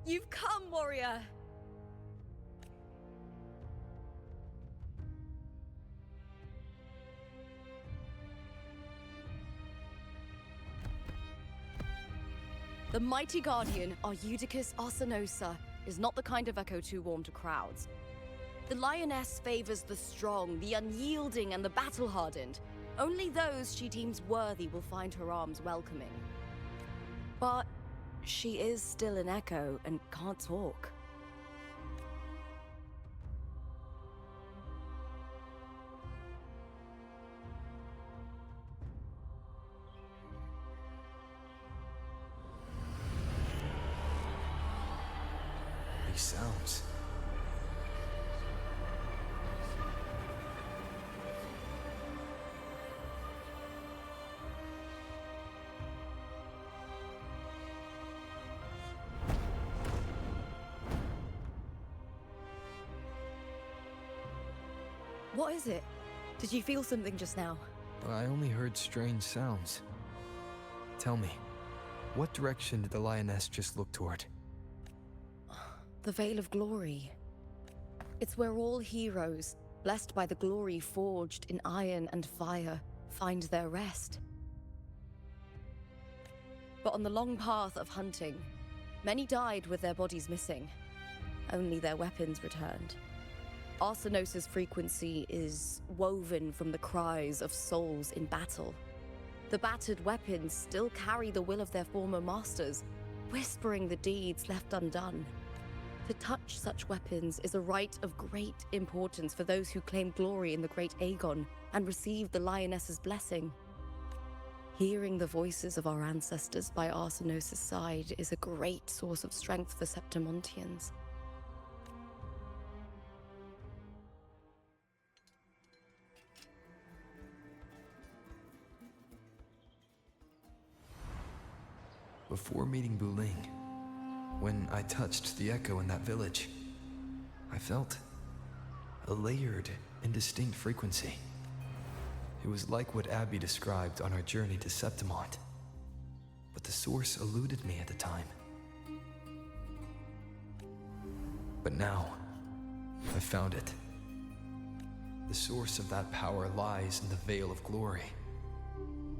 You've come, warrior! The mighty guardian, our Eutychus Arsinosa, is not the kind of echo too warm to crowds. The lioness favors the strong, the unyielding, and the battle-hardened. Only those she deems worthy will find her arms welcoming. But she is still an echo and can't talk. These sounds. What is it? Did you feel something just now? I only heard strange sounds. Tell me, what direction did the lioness just look toward? The Veil of Glory. It's where all heroes, blessed by the glory forged in iron and fire, find their rest. But on the long path of hunting, many died with their bodies missing. Only their weapons returned. Arsinosa's frequency is woven from the cries of souls in battle. The battered weapons still carry the will of their former masters, whispering the deeds left undone. To touch such weapons is a rite of great importance for those who claim glory in the great Aegon and receive the lioness's blessing. Hearing the voices of our ancestors by Arsinosa's side is a great source of strength for Septimontians. Before meeting Wuthering, when I touched the echo in that village, I felt a layered and distinct frequency. It was like what Abby described on our journey to Septimont, but the source eluded me at the time. But now, I found it. The source of that power lies in the Veil of Glory.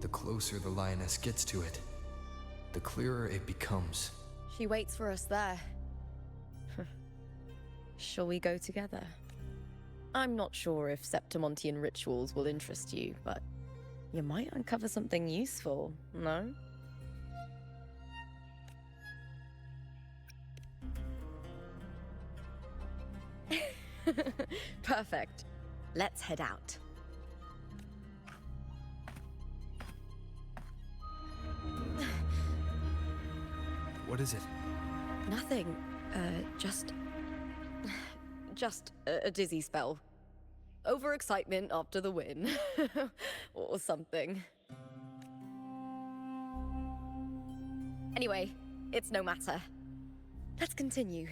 The closer the lioness gets to it, the clearer it becomes. She waits for us there. Shall we go together? I'm not sure if Septimontian rituals will interest you, but you might uncover something useful, no? Perfect. Let's head out. What is it? Nothing. Just a dizzy spell. Overexcitement after the win. Or something. Anyway, it's no matter. Let's continue.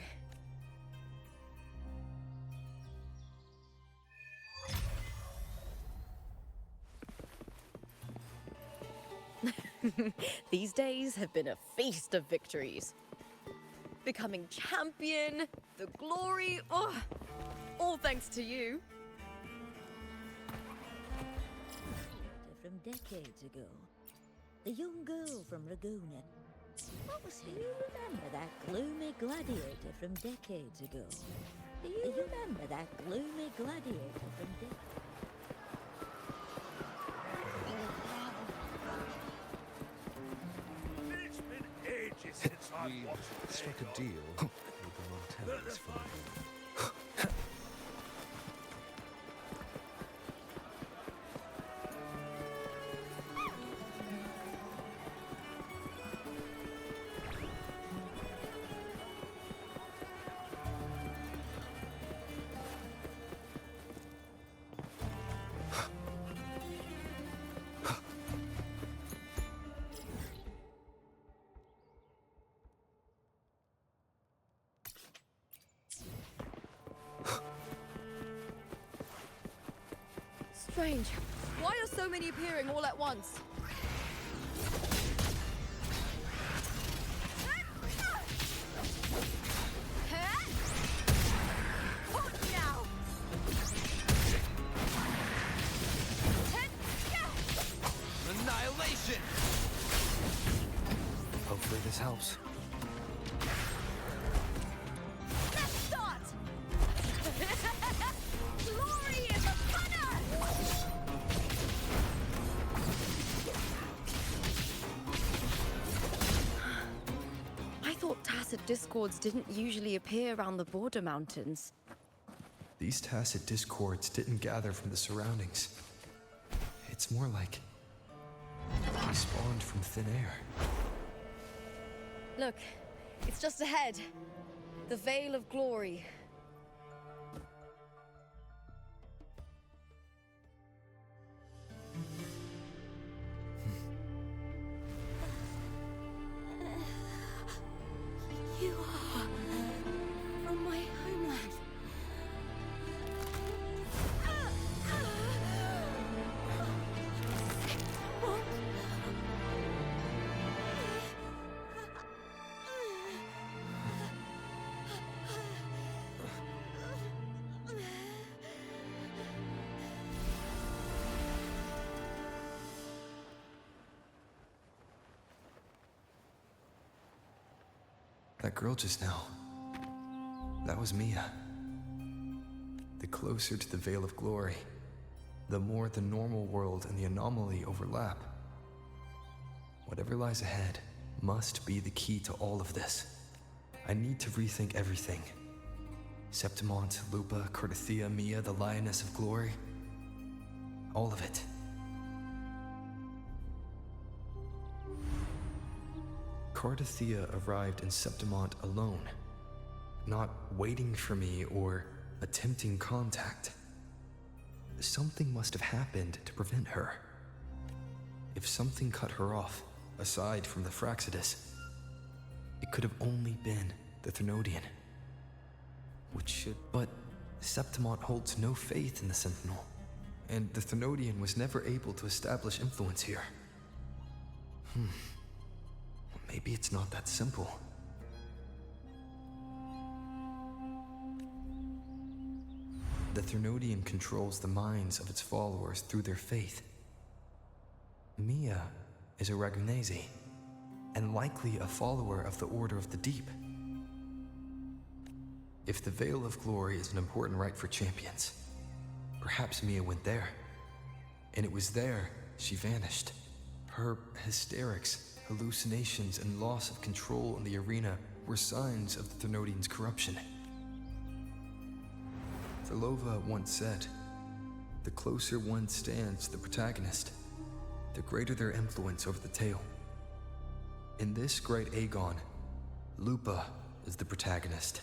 These days have been a feast of victories. Becoming champion, the glory, all thanks to you. From decades ago, the young girl from Laguna. What was it? Do you remember that gloomy gladiator from decades ago? Do you remember that gloomy gladiator from decades ago? We struck a deal with the Montellis for the war. Strange. Why are so many appearing all at once? annihilation! Hopefully this helps. Let's start! Glory is upon us! I thought tacit discords didn't usually appear around the border mountains. These tacit discords didn't gather from the surroundings. It's more like they spawned from thin air. Look, it's just ahead. The Veil of Glory. You are from my homeland. What? That girl just now, that was Mia. The closer to the Veil of Glory, the more the normal world and the anomaly overlap. Whatever lies ahead must be the key to all of this. I need to rethink everything. Septimont, Lupa, Cardathia, Mia, the Lioness of Glory. All of it. Cardathia arrived in Septimont alone, not waiting for me or attempting contact. Something must have happened to prevent her. If something cut her off, aside from the Fraxidus, it could have only been the Thenodian. But Septimont holds no faith in the Sentinel, and the Thenodian was never able to establish influence here. Maybe it's not that simple. The Thenodian controls the minds of its followers through their faith. Mia is a Ragunesi, and likely a follower of the Order of the Deep. If the Veil of Glory is an important rite for champions, perhaps Mia went there. And it was there she vanished. Her hysterics, hallucinations, and loss of control in the arena were signs of the Thenodian's corruption. Thelova once said, "The closer one stands to the protagonist, the greater their influence over the tale." In this great Aegon, Lupa is the protagonist.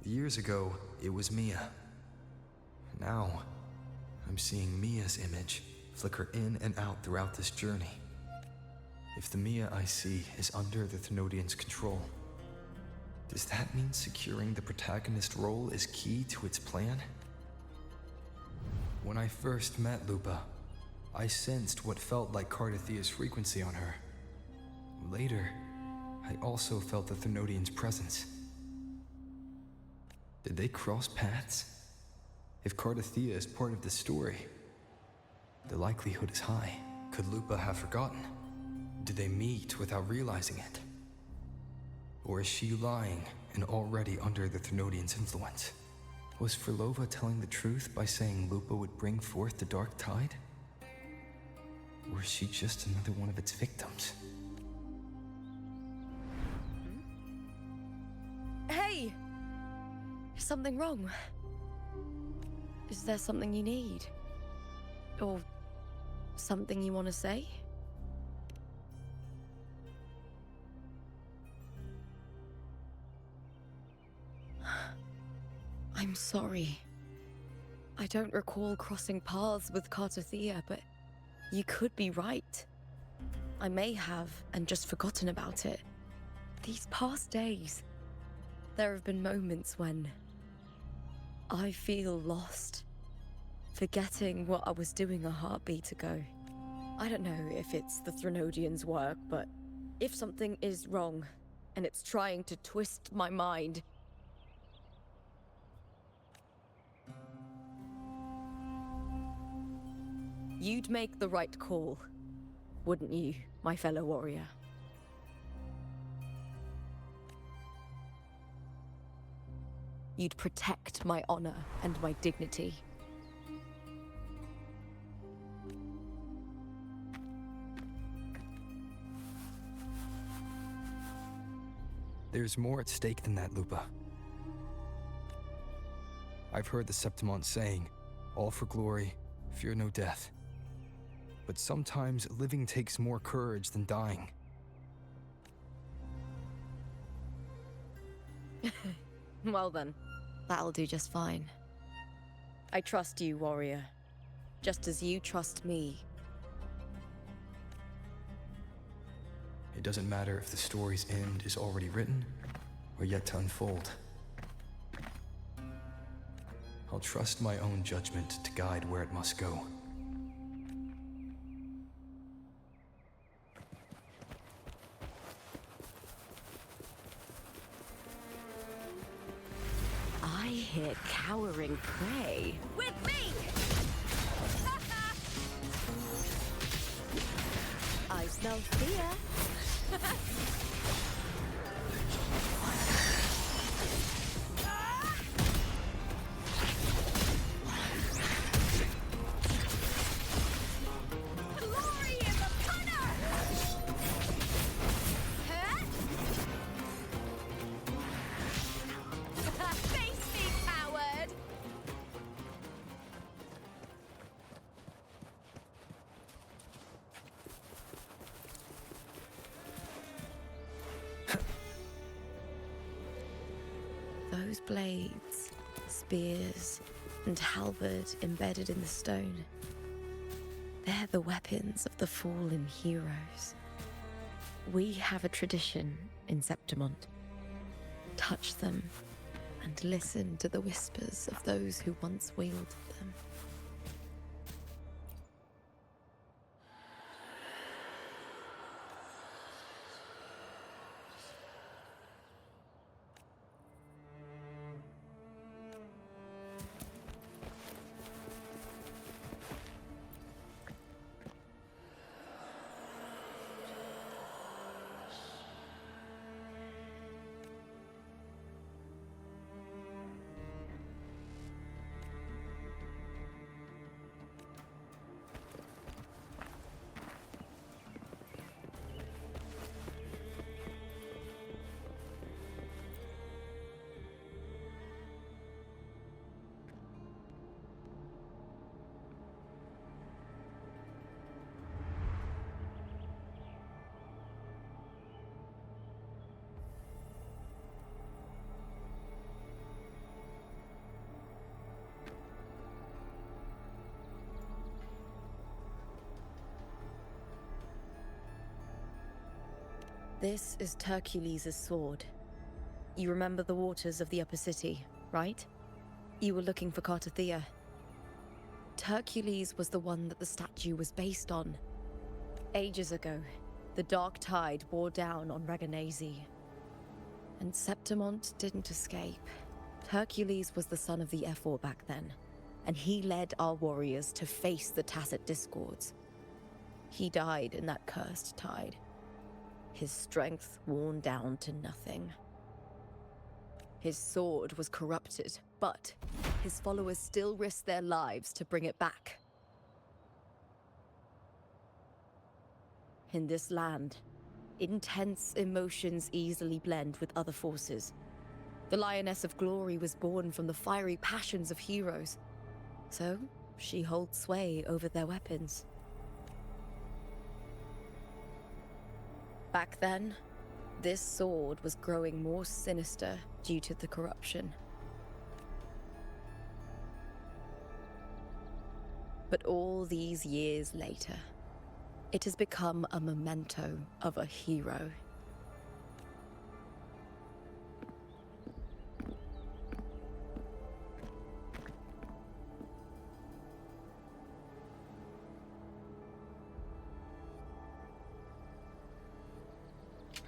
Years ago, it was Mia. Now, I'm seeing Mia's image flicker in and out throughout this journey. If the Mia I see is under the Thenodian's control, does that mean securing the protagonist role is key to its plan? When I first met Lupa, I sensed what felt like Cardathia's frequency on her. Later, I also felt the Thenodian's presence. Did they cross paths? If Cardathia is part of the story, the likelihood is high. Could Lupa have forgotten? Did they meet without realizing it? Or is she lying and already under the Thenodian's influence? Was Frolova telling the truth by saying Lupa would bring forth the Dark Tide? Or is she just another one of its victims? Hey! Is something wrong? Is there something you need? Or something you want to say? I'm sorry. I don't recall crossing paths with Cardathia, but you could be right. I may have and just forgotten about it. These past days, there have been moments when I feel lost, forgetting what I was doing a heartbeat ago. I don't know if it's the Thenodian's work, but if something is wrong and it's trying to twist my mind, you'd make the right call. wouldn't you, my fellow warrior? You'd protect my honor and my dignity. There's more at stake than that, Lupa. I've heard the Septimont saying, all for glory, fear no death. But sometimes living takes more courage than dying. Well then, that'll do just fine. I trust you, warrior. Just as you trust me. It doesn't matter if the story's end is already written or yet to unfold. I'll trust my own judgment to guide where it must go. I hear cowering prey. With me! I smell fear. Glory in the punter! Face me, coward! Those blades, spears, and halberd embedded in the stone. They're the weapons of the fallen heroes. We have a tradition in Septimont. Touch them and listen to the whispers of those who once wielded them. This is Hercules' sword. You remember the waters of the upper city, right? You were looking for Cartathea. Hercules was the one that the statue was based on. Ages ago, the dark tide bore down on Raganese. And Septimont didn't escape. Hercules was the son of the Ephor back then, and he led our warriors to face the Tacit Discords. He died in that cursed tide. His strength worn down to nothing. His sword was corrupted, but his followers still risked their lives to bring it back. In this land, intense emotions easily blend with other forces. The Lioness of Glory was born from the fiery passions of heroes, so she holds sway over their weapons. Back then, this sword was growing more sinister due to the corruption. But all these years later, it has become a memento of a hero.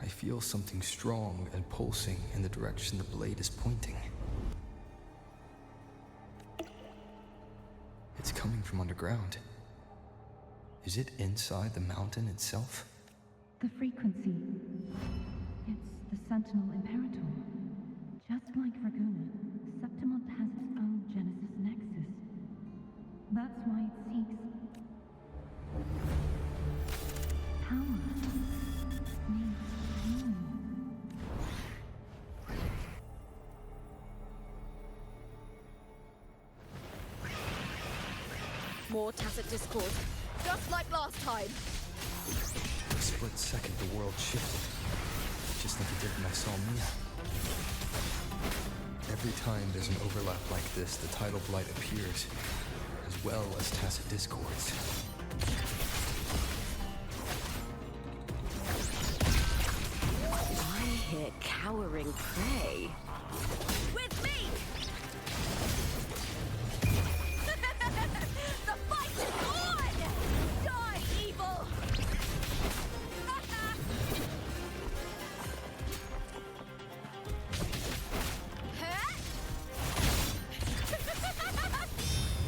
I feel something strong and pulsing in the direction the blade is pointing. It's coming from underground. Is it inside the mountain itself? The frequency. It's the Sentinel Imperator. Just like Raguna, Septimont has its own Genesis Nexus. That's why it seeks power. Needs pain. More tacit discord, just like last time. For a split second, the world shifted. Just like it did when I saw Mia. Every time there's an overlap like this, the tidal blight appears, as well as tacit discords. I hear cowering prey. With me! The fight is on! Die, evil!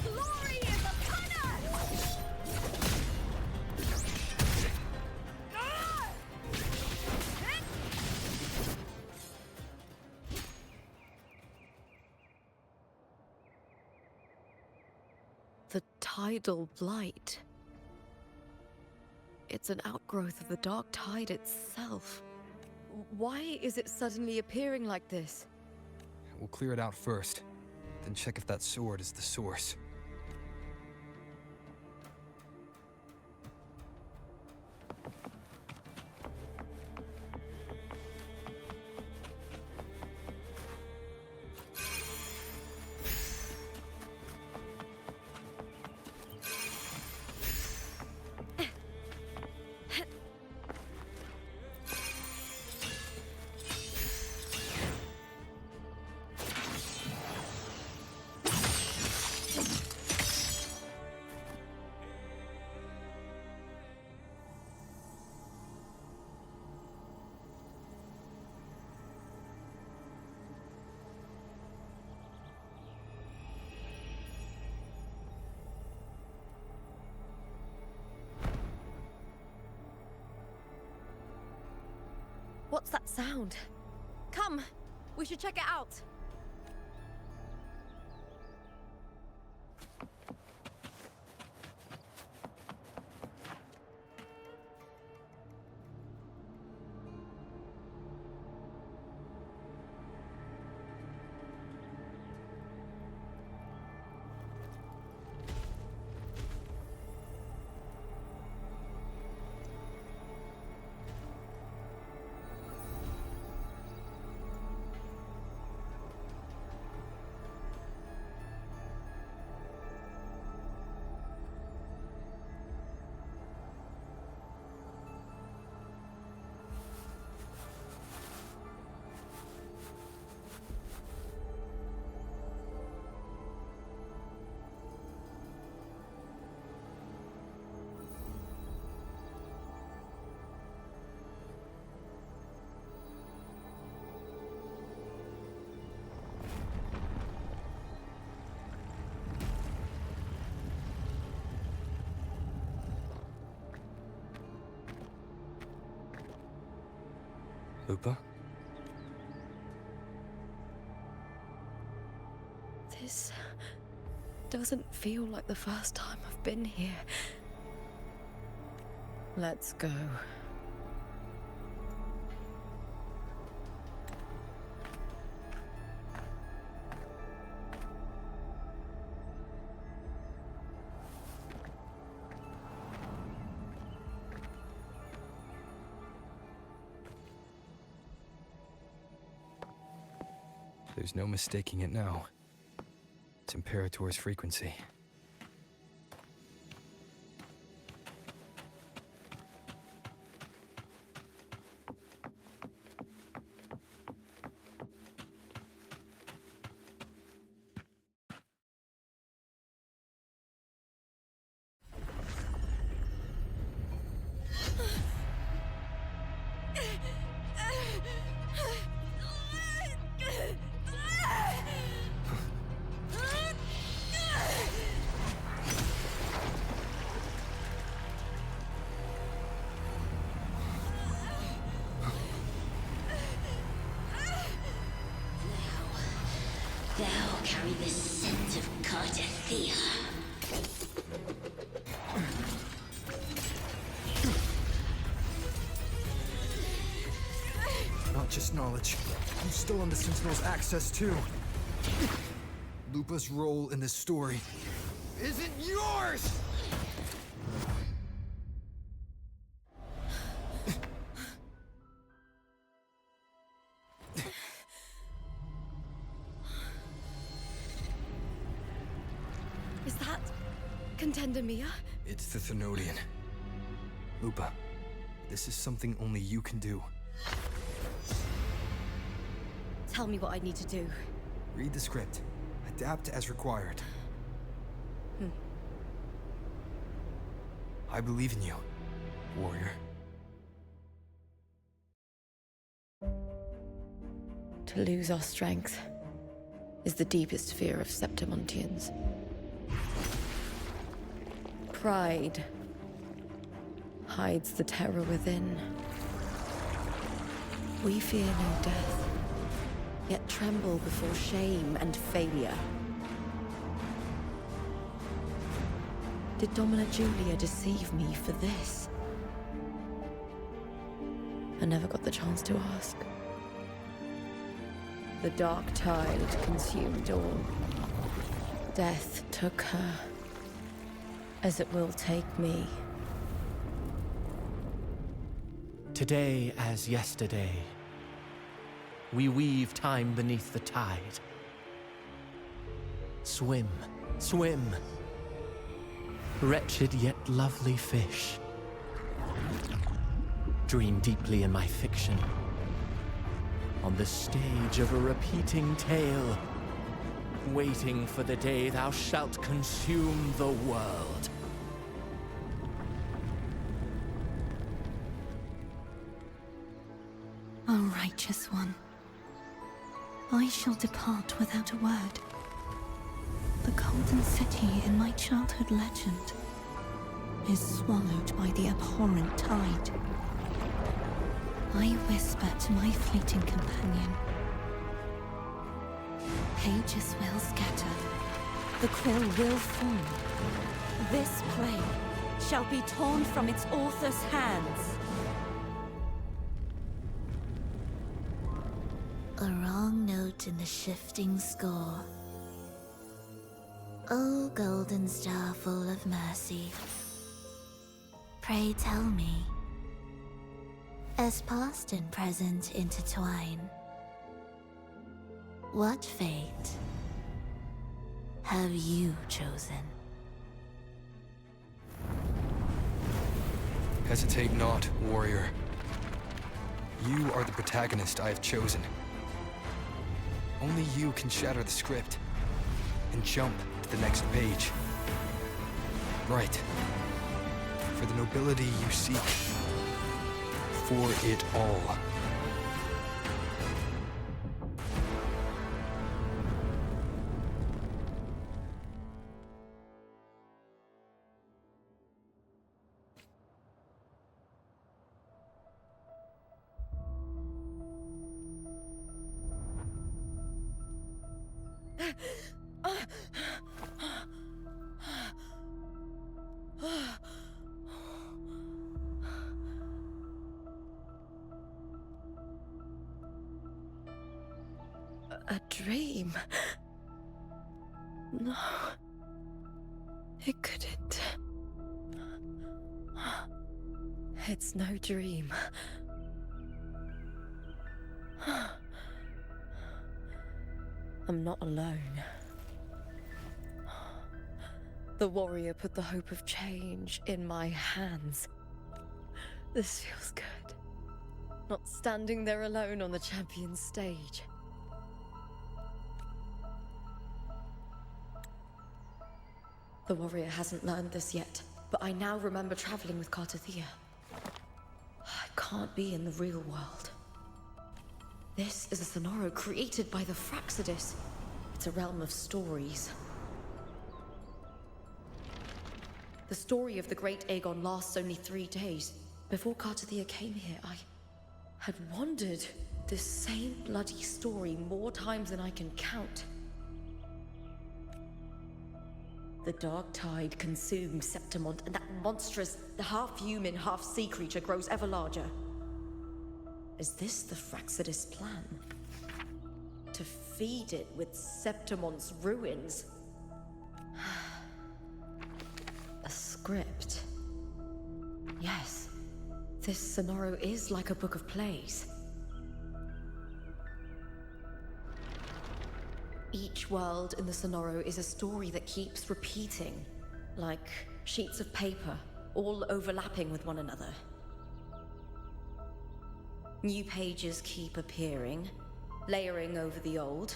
Glory is upon us! The tidal blight. It's an outgrowth of the dark tide itself. Why is it suddenly appearing like this? We'll clear it out first, then check if that sword is the source. What's that sound? Come, we should check it out. Lupa? This doesn't feel like the first time I've been here. Let's go. There's no mistaking it now. It's Imperator's frequency. carry the scent of Cardathia. Not just knowledge. I'm still on the Sentinel's access too. Lupa's role in this story isn't yours! Is that Contender Mia? It's the Thenodian. Lupa, this is something only you can do. Tell me what I need to do. Read the script. Adapt as required. I believe in you, warrior. To lose our strength is the deepest fear of Septimontians. Pride hides the terror within. We fear no death, yet tremble before shame and failure. Did Domina Julia deceive me for this? I never got the chance to ask. The dark tide consumed all. Death took her, as it will take me. Today as yesterday, we weave time beneath the tide. Swim, swim, wretched yet lovely fish. Dream deeply in my fiction, on the stage of a repeating tale, waiting for the day thou shalt consume the world. O righteous one, I shall depart without a word. The golden city in my childhood legend is swallowed by the abhorrent tide. I whisper to my fleeting companion. Pages will scatter. The quill will form. This play shall be torn from its author's hands. A wrong note in the shifting score. O golden star full of mercy, pray tell me, as past and present intertwine, what fate have you chosen? Hesitate not, warrior. You are the protagonist I have chosen. Only you can shatter the script and jump to the next page. Right. For the nobility you seek. For it all. A dream? No. It couldn't. It's no dream. I'm not alone. The warrior put the hope of change in my hands. This feels good. Not standing there alone on the champion's stage. The warrior hasn't learned this yet, but I now remember traveling with Cardathia. I can't be in the real world. This is a Sonoro created by the Fraxidus. It's a realm of stories. The story of the great Aegon lasts only 3 days. Before Cardathia came here, I had wandered this same bloody story more times than I can count. The dark tide consumed Septimont, and that monstrous, half-human, half-sea creature grows ever larger. Is this the Fraxidus' plan? To feed it with Septimont's ruins? A script. Yes, this Sonoro is like a book of plays. Each world in the Sonoro is a story that keeps repeating, like sheets of paper, all overlapping with one another. New pages keep appearing, layering over the old,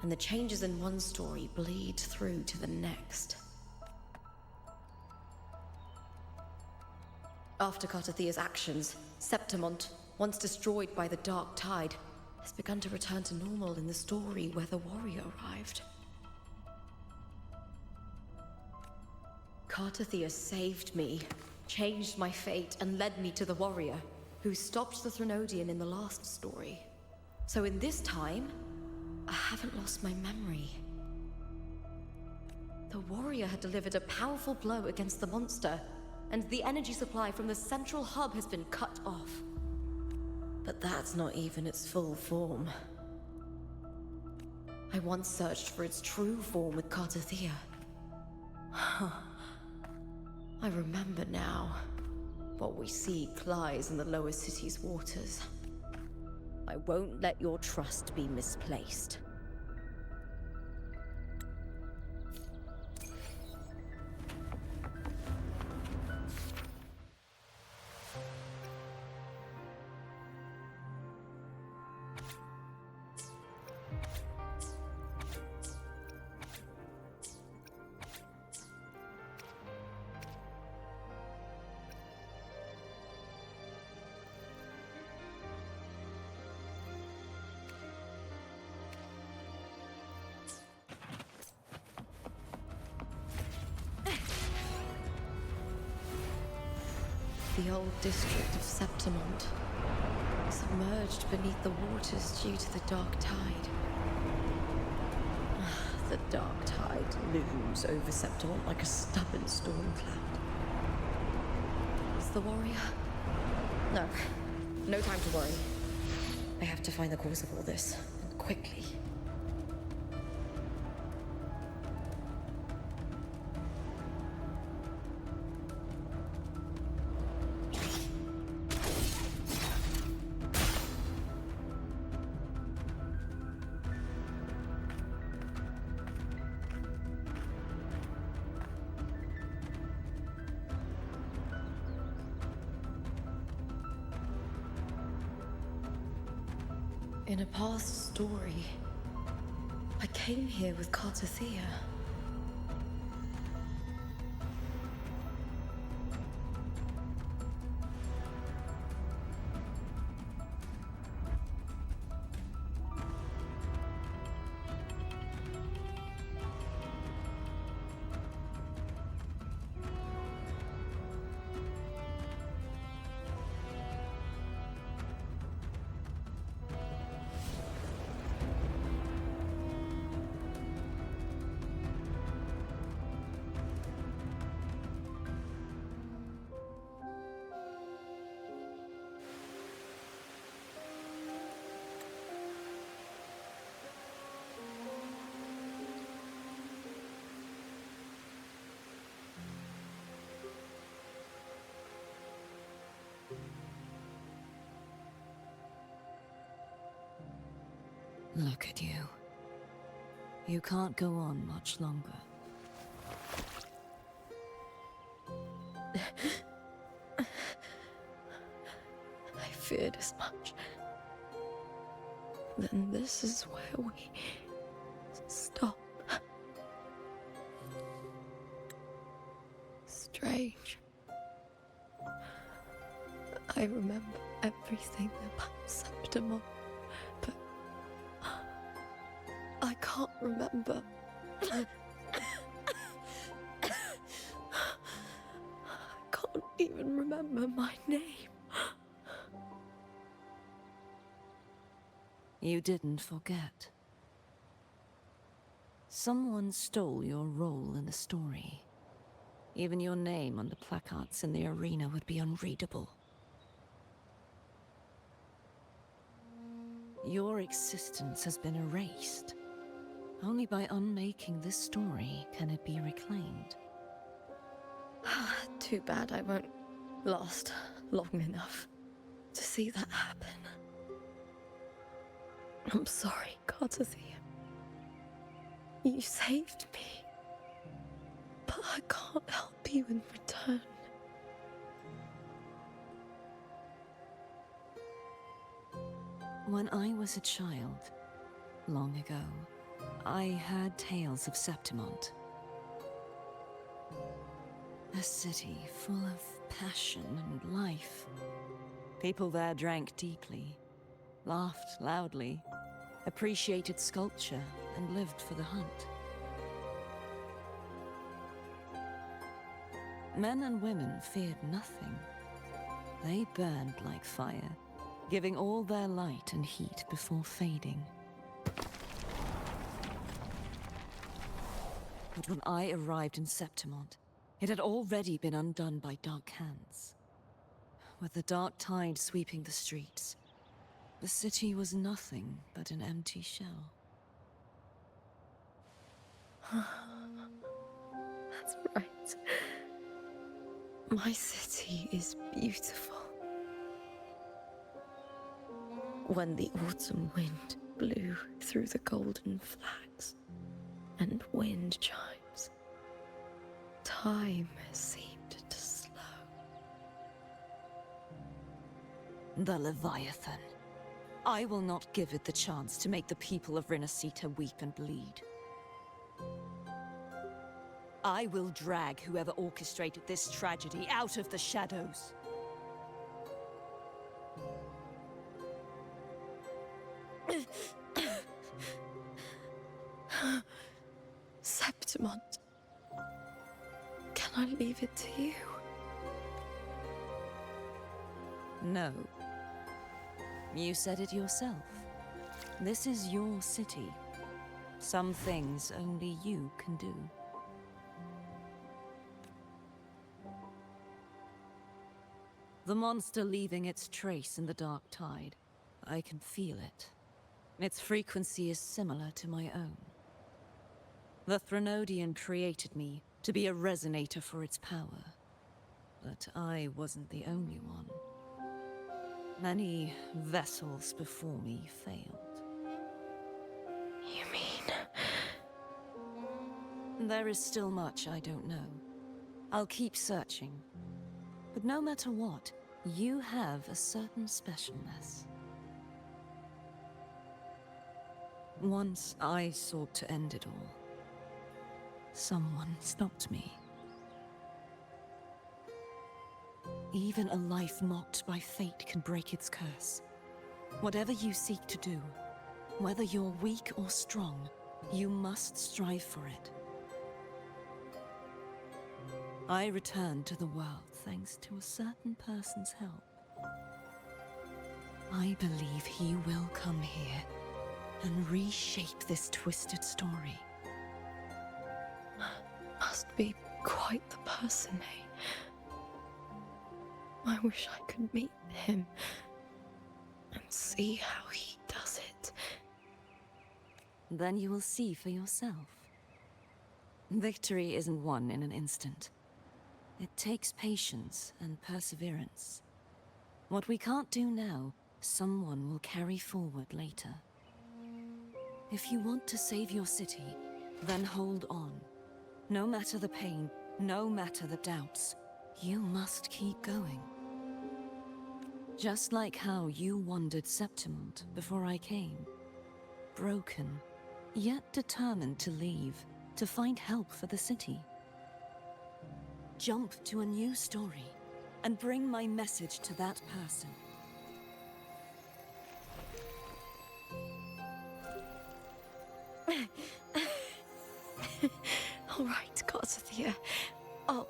and the changes in one story bleed through to the next. After Cartathea's actions, Septimont, once destroyed by the dark tide, has begun to return to normal in the story where the warrior arrived. Cartathea saved me, changed my fate, and led me to the warrior, who stopped the Threnodian in the last story. So in this time, I haven't lost my memory. The warrior had delivered a powerful blow against the monster, and the energy supply from the central hub has been cut off. But that's not even its full form. I once searched for its true form with Cartathea. I remember now. What we seek lies in the lower city's waters. I won't let your trust be misplaced. The old district of Septimont, submerged beneath the waters due to the dark tide. The dark tide looms over Septimont like a stubborn storm cloud. Is the warrior? No. No time to worry. I have to find the cause of all this, and quickly. In a past story, I came here with Cartathea. Look at you. You can't go on much longer. I feared as much. Then this is where we stop. Strange. I remember everything about Septimont, but I can't remember. I can't even remember my name. You didn't forget. Someone stole your role in the story. Even your name on the placards in the arena would be unreadable. Your existence has been erased. Only by unmaking this story can it be reclaimed. Too bad I won't last long enough to see that happen. I'm sorry, Cartathea. You saved me. But I can't help you in return. When I was a child, long ago, I heard tales of Septimont. A city full of passion and life. People there drank deeply, laughed loudly, appreciated sculpture, and lived for the hunt. Men and women feared nothing. They burned like fire, giving all their light and heat before fading. But when I arrived in Septimont, it had already been undone by dark hands. With the dark tide sweeping the streets, the city was nothing but an empty shell. That's right. My city is beautiful. When the autumn wind blew through the golden flags and wind chimes, time seemed to slow. The Leviathan. I will not give it the chance to make the people of Rinasita weep and bleed. I will drag whoever orchestrated this tragedy out of the shadows. Septimont. Can I leave it to you? No. You said it yourself. This is your city. Some things only you can do. The monster leaving its trace in the dark tide. I can feel it. Its frequency is similar to my own. The Threnodian created me to be a resonator for its power. But I wasn't the only one. Many vessels before me failed. You mean... There is still much I don't know. I'll keep searching. But no matter what, you have a certain specialness. Once I sought to end it all. Someone stopped me. Even a life mocked by fate can break its curse. Whatever you seek to do, whether you're weak or strong, you must strive for it. I returned to the world thanks to a certain person's help. I believe he will come here and reshape this twisted story. Must be quite the person, eh? I wish I could meet him and see how he does it. Then you will see for yourself. Victory isn't won in an instant. It takes patience and perseverance. What we can't do now, someone will carry forward later. If you want to save your city, then hold on. No matter the pain, no matter the doubts, you must keep going. Just like how you wandered Septimont before I came. Broken, yet determined to leave, to find help for the city. Jump to a new story, and bring my message to that person. All right, Cartathea. I'll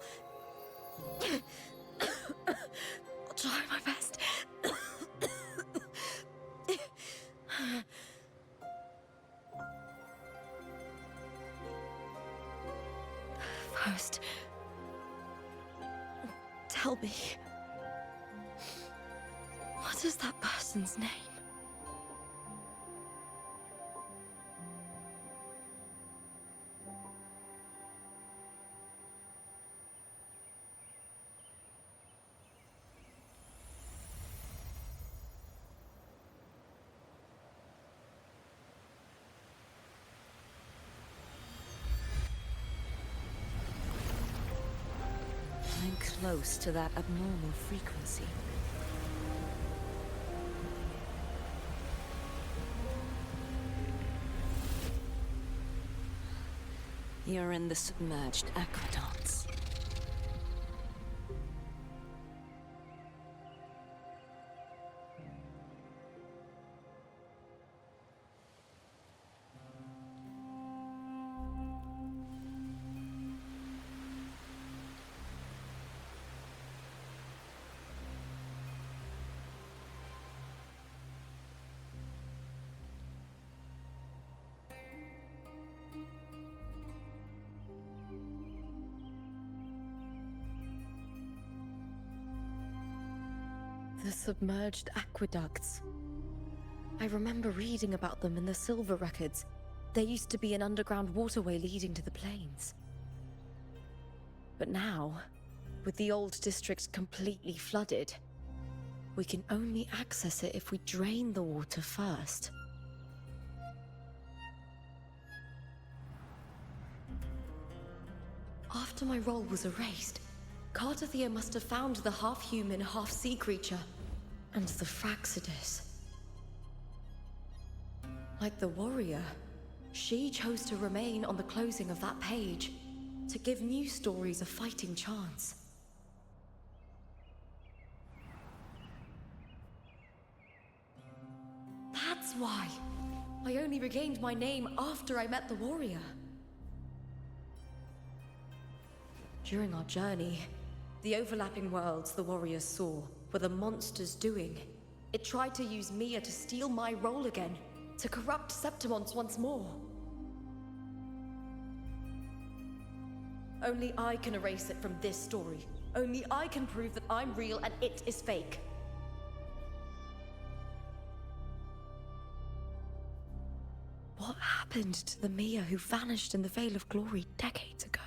try my best. tell me, what is that person's name? I'm close to that abnormal frequency. You're in the submerged aqueducts. The submerged aqueducts. I remember reading about them in the Silver records. There used to be an underground waterway leading to the plains. But now, with the old district completely flooded, we can only access it if we drain the water first. After my role was erased, Cartathea must have found the half-human, half-sea creature, and the Fraxidus. Like the warrior, she chose to remain on the closing of that page, to give new stories a fighting chance. That's why I only regained my name after I met the warrior. During our journey, the overlapping worlds the warriors saw were the monsters doing. It tried to use Mia to steal my role again, to corrupt Septimonts once more. Only I can erase it from this story. Only I can prove that I'm real and it is fake. What happened to the Mia who vanished in the Veil of Glory decades ago?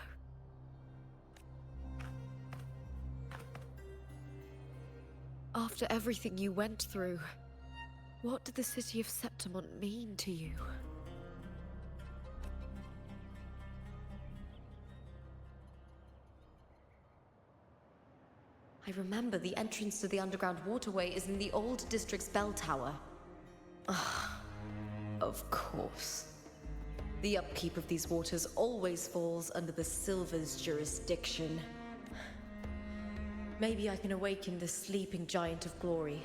After everything you went through, what did the city of Septimont mean to you? I remember the entrance to the underground waterway is in the old district's bell tower. Ah, of course. The upkeep of these waters always falls under the Silver's jurisdiction. Maybe I can awaken the sleeping giant of glory.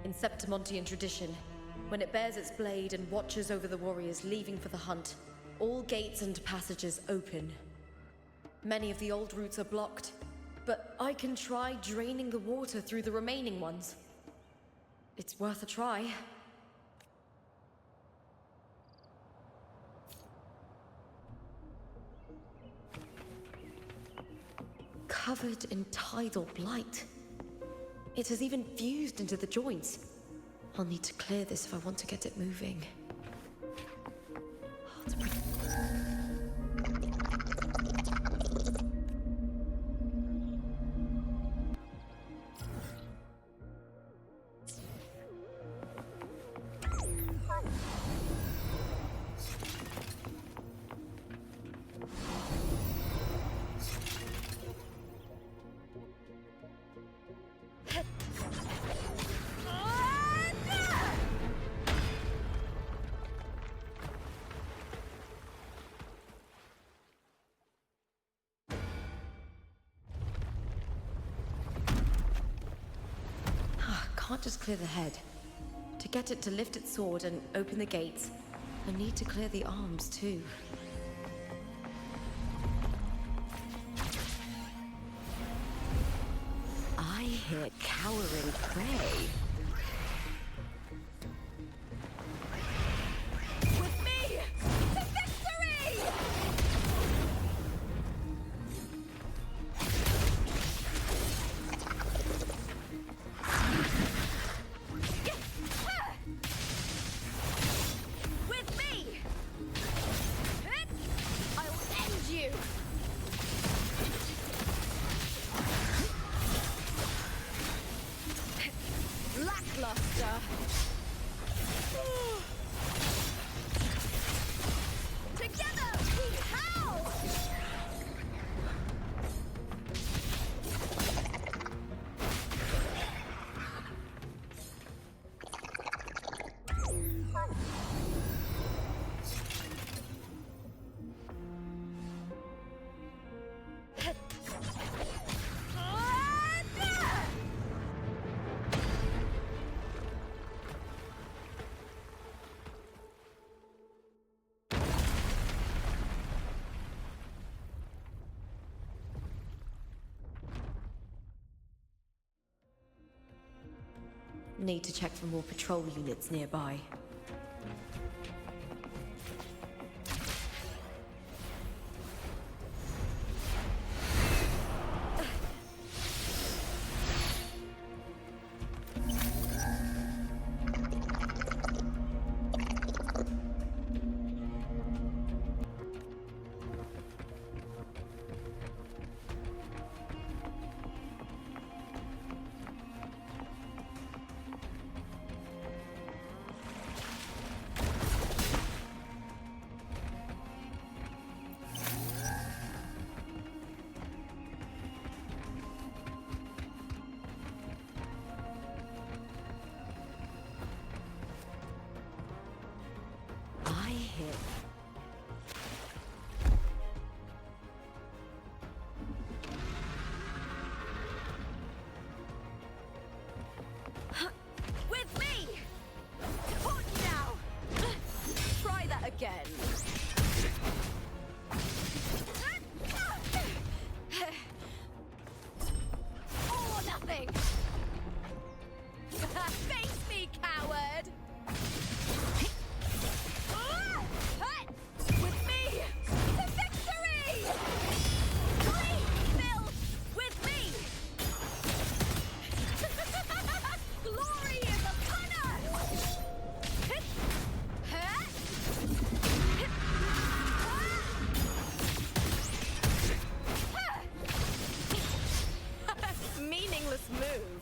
In Septimontian tradition, when it bears its blade and watches over the warriors leaving for the hunt, all gates and passages open. Many of the old routes are blocked, but I can try draining the water through the remaining ones. It's worth a try. Covered in tidal blight. It has even fused into the joints. I'll need to clear this if I want to get it moving. Can't just clear the head. To get it to lift its sword and open the gates, I need to clear the arms too. I hear cowering prey. With me! To victory! Need to check for more patrol units nearby. I hit. With me! On now! Try that again. All or nothing! Face me, coward! With me! To victory! Free Bill! With me! Glory is upon us! Meaningless move.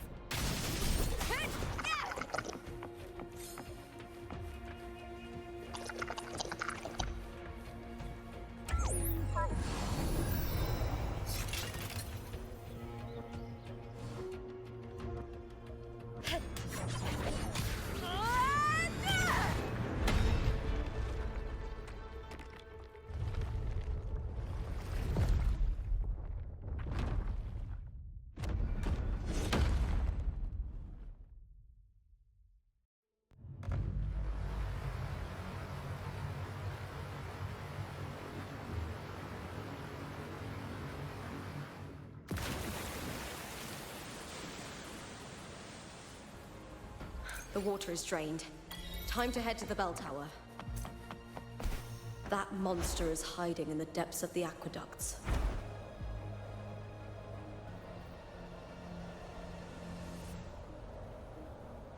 The water is drained. Time to head to the bell tower. That monster is hiding in the depths of the aqueducts.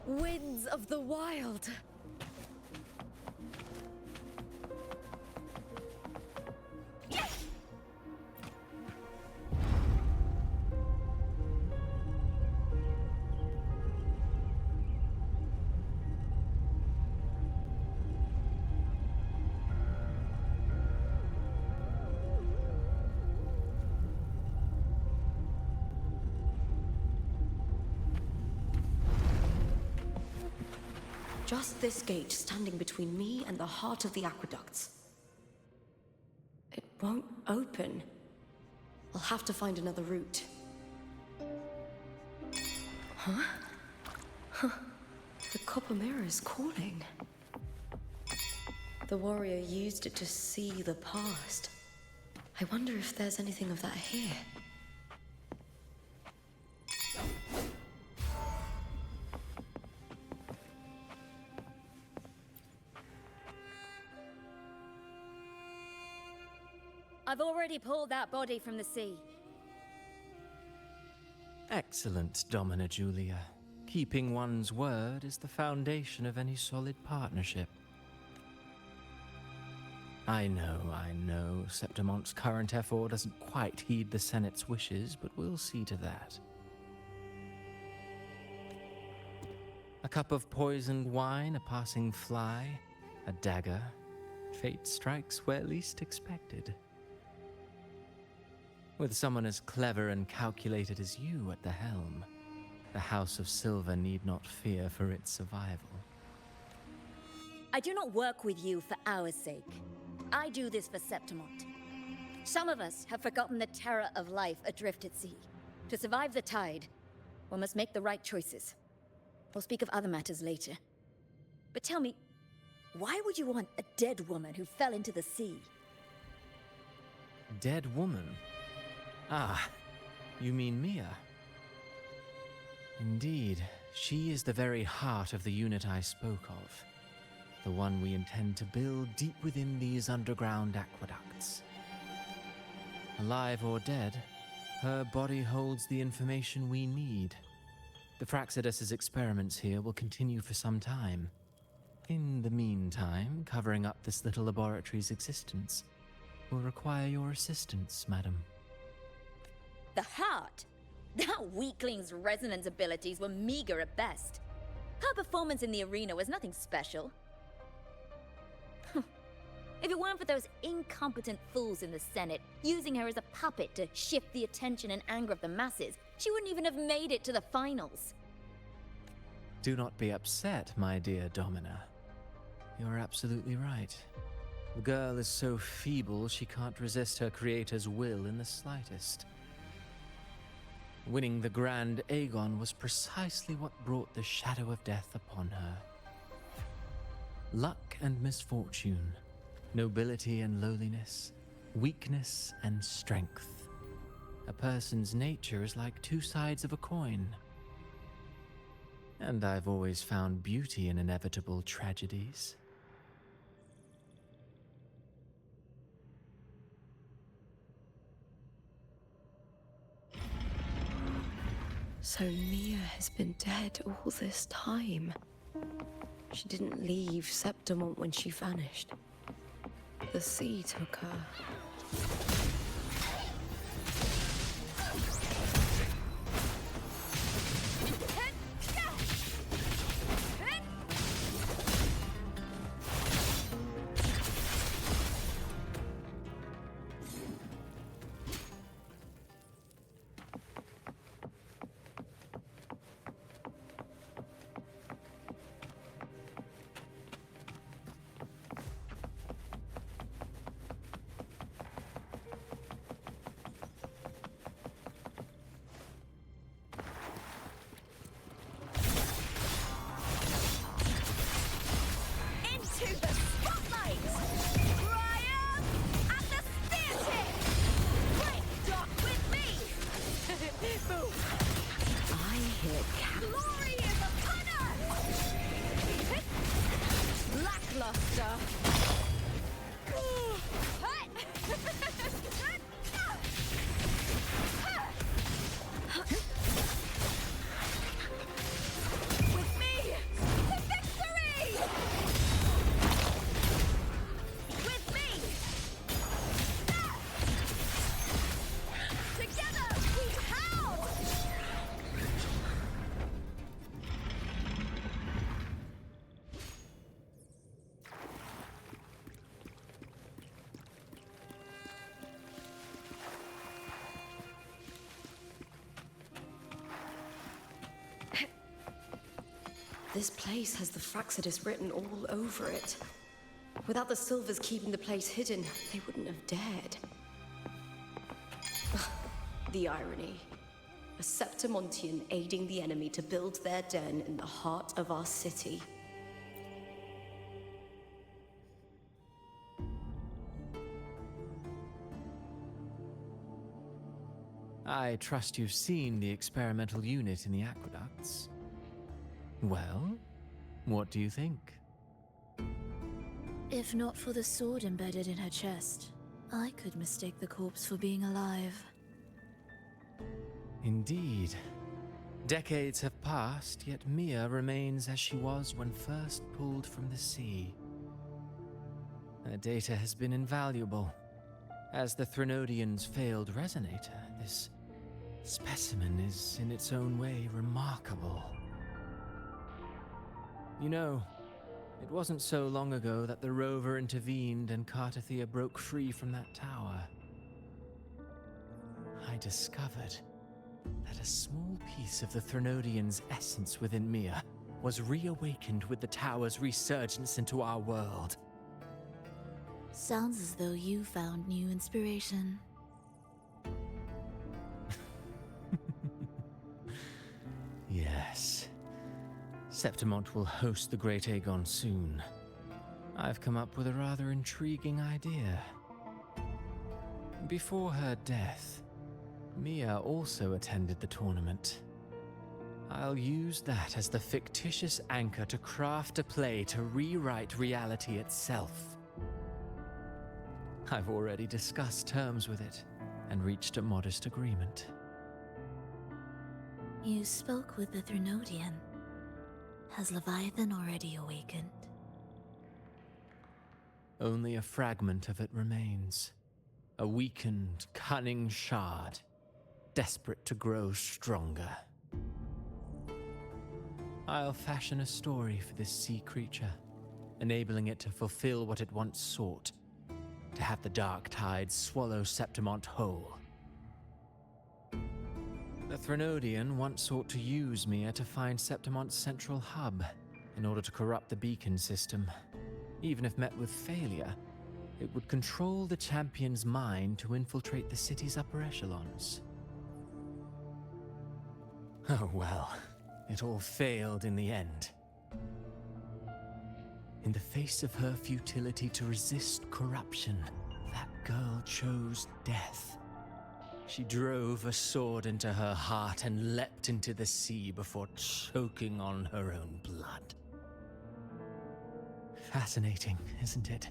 Winds of the wild! Just this gate standing between me and the heart of the aqueducts. It won't open. I'll have to find another route. Huh? Huh. The copper mirror is calling. The warrior used it to see the past. I wonder if there's anything of that here. I've already pulled that body from the sea. Excellent, Domina Julia. Keeping one's word is the foundation of any solid partnership. I know, Septimonte's current effort doesn't quite heed the Senate's wishes, but we'll see to that. A cup of poisoned wine, a passing fly, a dagger. Fate strikes where least expected. With someone as clever and calculated as you at the helm, the House of Silver need not fear for its survival. I do not work with you for our sake. I do this for Septimont. Some of us have forgotten the terror of life adrift at sea. To survive the tide, one must make the right choices. We'll speak of other matters later. But tell me, why would you want a dead woman who fell into the sea? Dead woman? Ah, you mean Mia? Indeed, she is the very heart of the unit I spoke of. The one we intend to build deep within these underground aqueducts. Alive or dead, her body holds the information we need. The Fraxidus's experiments here will continue for some time. In the meantime, covering up this little laboratory's existence will require your assistance, madam. The heart? That weakling's resonance abilities were meager at best. Her performance in the arena was nothing special. If it weren't for those incompetent fools in the Senate using her as a puppet to shift the attention and anger of the masses, she wouldn't even have made it to the finals. Do not be upset, my dear Domina. You're absolutely right. The girl is so feeble she can't resist her creator's will in the slightest. Winning the Grand Aegon was precisely what brought the shadow of death upon her. Luck and misfortune, nobility and lowliness, weakness and strength. A person's nature is like two sides of a coin. And I've always found beauty in inevitable tragedies. So Mia has been dead all this time. She didn't leave Septimont when she vanished. The sea took her. This place has the Fraxidus written all over it. Without the Silvers keeping the place hidden, they wouldn't have dared. The irony. A Septimontian aiding the enemy to build their den in the heart of our city. I trust you've seen the experimental unit in the aqueducts. Well, what do you think? If not for the sword embedded in her chest, I could mistake the corpse for being alive. Indeed. Decades have passed, yet Mia remains as she was when first pulled from the sea. Her data has been invaluable. As the Threnodian's failed resonator, this specimen is in its own way remarkable. You know, it wasn't so long ago that the rover intervened and Cartathea broke free from that tower. I discovered that a small piece of the Threnodian's essence within Mia was reawakened with the tower's resurgence into our world. Sounds as though you found new inspiration. Yes. Septimont will host the Great Aegon soon. I've come up with a rather intriguing idea. Before her death, Mia also attended the tournament. I'll use that as the fictitious anchor to craft a play to rewrite reality itself. I've already discussed terms with it and reached a modest agreement. You spoke with the Threnodian. Has Leviathan already awakened? Only a fragment of it remains. A weakened, cunning shard, desperate to grow stronger. I'll fashion a story for this sea creature, enabling it to fulfill what it once sought, to have the dark tide swallow Septimont whole. The Threnodian once sought to use me to find Septimont's central hub in order to corrupt the beacon system. Even if met with failure, it would control the champion's mind to infiltrate the city's upper echelons. Oh well, it all failed in the end. In the face of her futility to resist corruption, that girl chose death. She drove a sword into her heart and leapt into the sea before choking on her own blood. Fascinating, isn't it?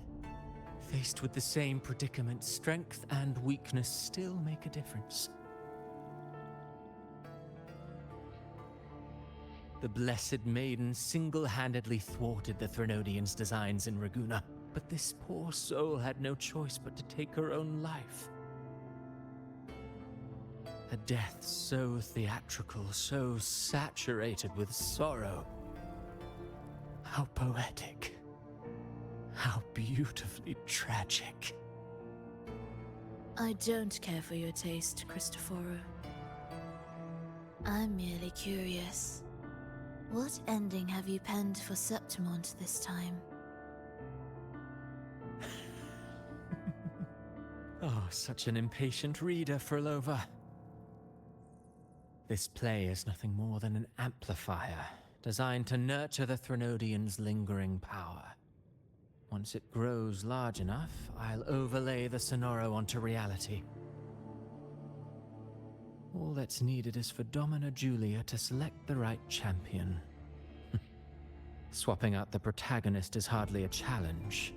Faced with the same predicament, strength and weakness still make a difference. The Blessed Maiden single-handedly thwarted the Threnodian's designs in Raguna, but this poor soul had no choice but to take her own life. A death so theatrical, so saturated with sorrow. How poetic. How beautifully tragic. I don't care for your taste, Cristoforo. I'm merely curious. What ending have you penned for Septimont this time? Oh, such an impatient reader, Frolova. This play is nothing more than an amplifier, designed to nurture the Threnodian's lingering power. Once it grows large enough, I'll overlay the Sonoro onto reality. All that's needed is for Domina Julia to select the right champion. Swapping out the protagonist is hardly a challenge.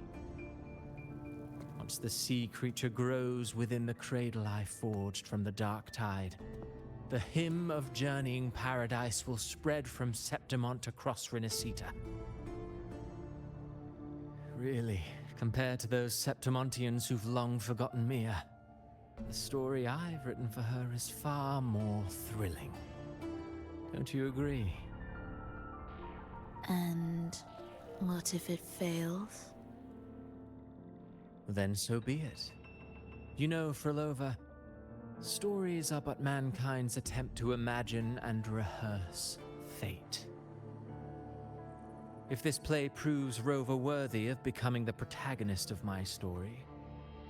Once the sea creature grows within the cradle I forged from the dark tide, the hymn of journeying paradise will spread from Septimont across Renacita. Really, compared to those Septimontians who've long forgotten Mia, the story I've written for her is far more thrilling. Don't you agree? And what if it fails? Then so be it. You know, Frolova, stories are but mankind's attempt to imagine and rehearse fate. If this play proves Rover worthy of becoming the protagonist of my story,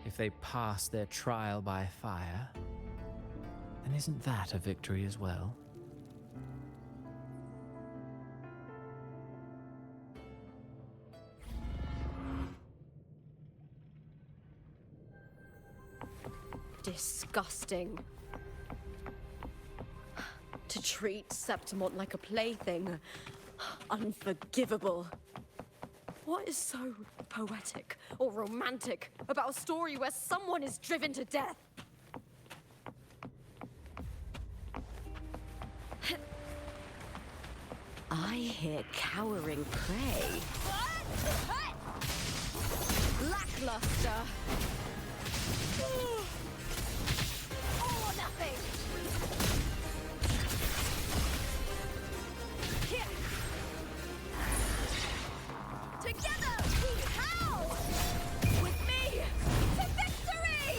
if they pass their trial by fire, then isn't that a victory as well? Disgusting. To treat Septimont like a plaything. Unforgivable. What is so poetic or romantic about a story where someone is driven to death? I hear cowering prey. Lackluster. All or nothing. Here. Together we howl! With me to victory!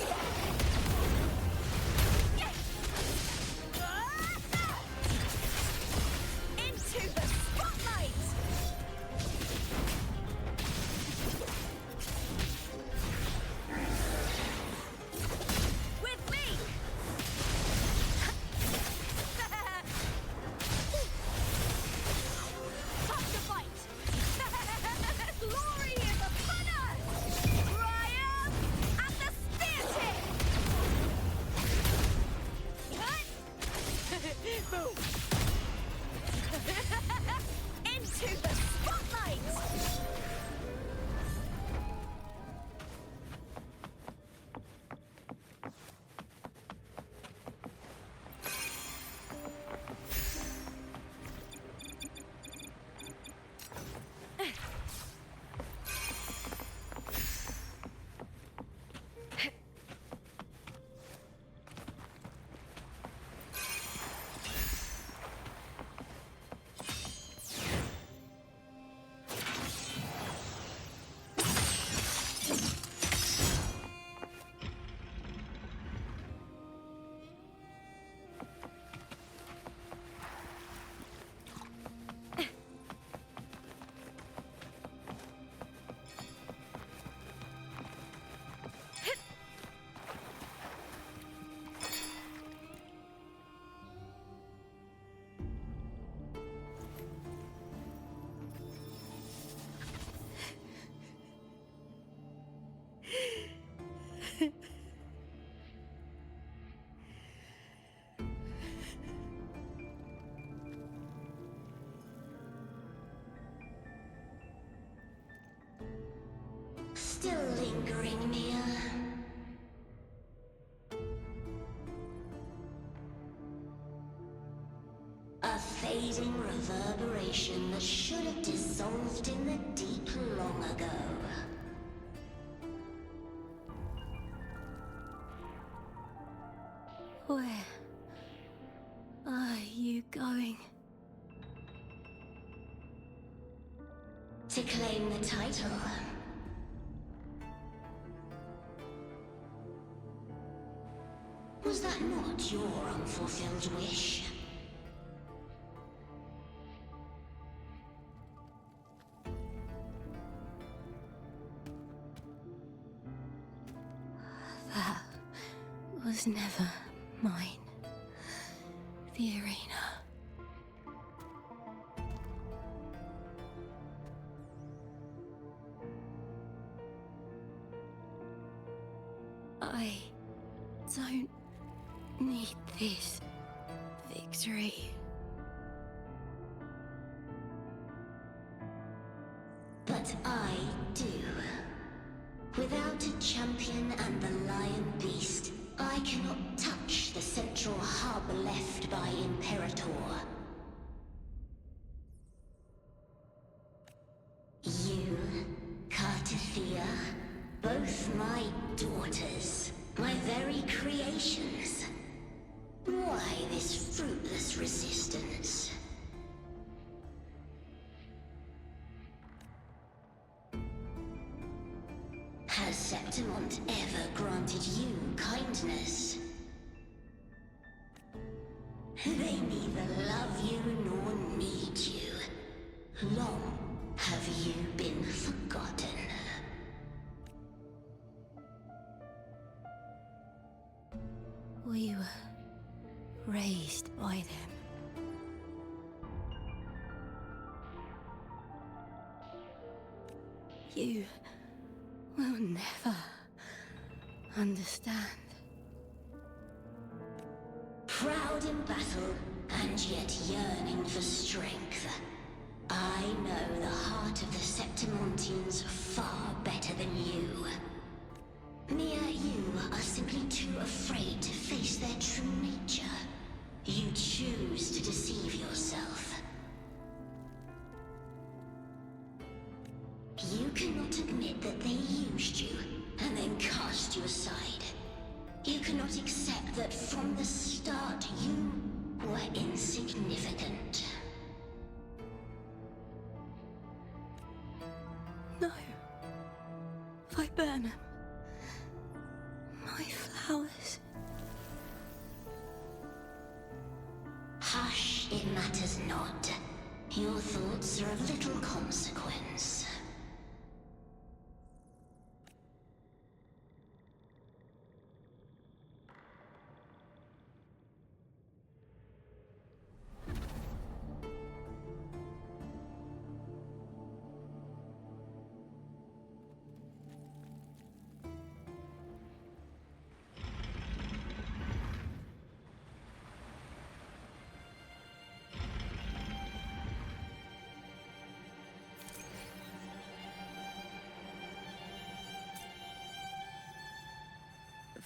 Into the spotlight! With me! Time to fight! Glory is upon us! Triumph at the spear tip! Boom! Still lingering, Mia? A fading reverberation that should have dissolved in the deep long ago. Where are you going? To claim the title. Was that not your unfulfilled wish? That was never mine. The arena. I don't need this victory. But I do. Without a champion and the lion beast, I cannot touch the central hub left by Imperator. You, Cartathea, both my daughters, my very creations. Why this fruitless resistance? Has Septimont ever granted you kindness? They neither love you nor need you. Long have you been forgotten. We were raised by them. You will never understand. Proud in battle, and yet yearning for strength. I know the heart of the Septimontians far better than you. Mia, you are simply too afraid to face their true nature. You choose to deceive yourself. You cannot admit that they used you, and then cast you aside. You cannot accept that from the start you were insignificant. No. Viburnum. My flowers. Hush, it matters not. Your thoughts are of little consequence.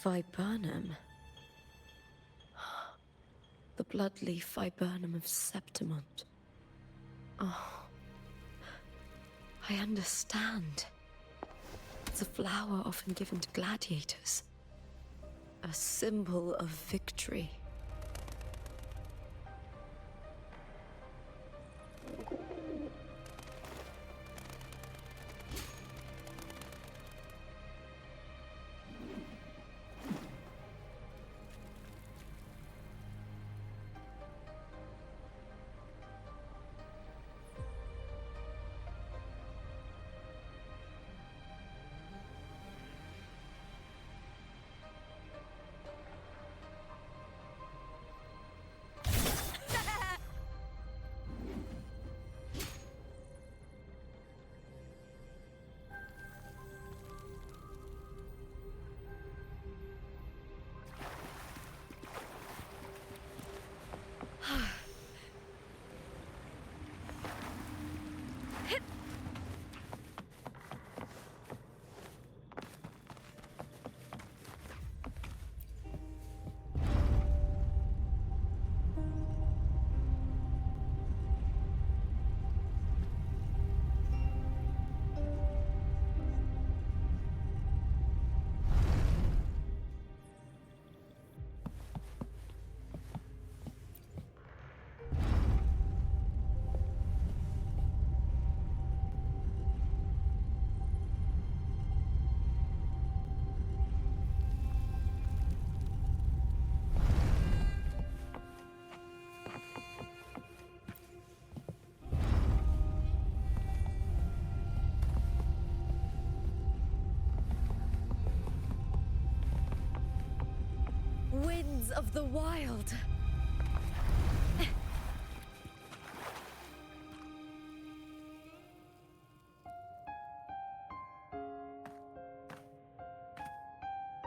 Viburnum. The bloodleaf viburnum of Septimont. Oh. I understand. It's a flower often given to gladiators. A symbol of victory. of the wild.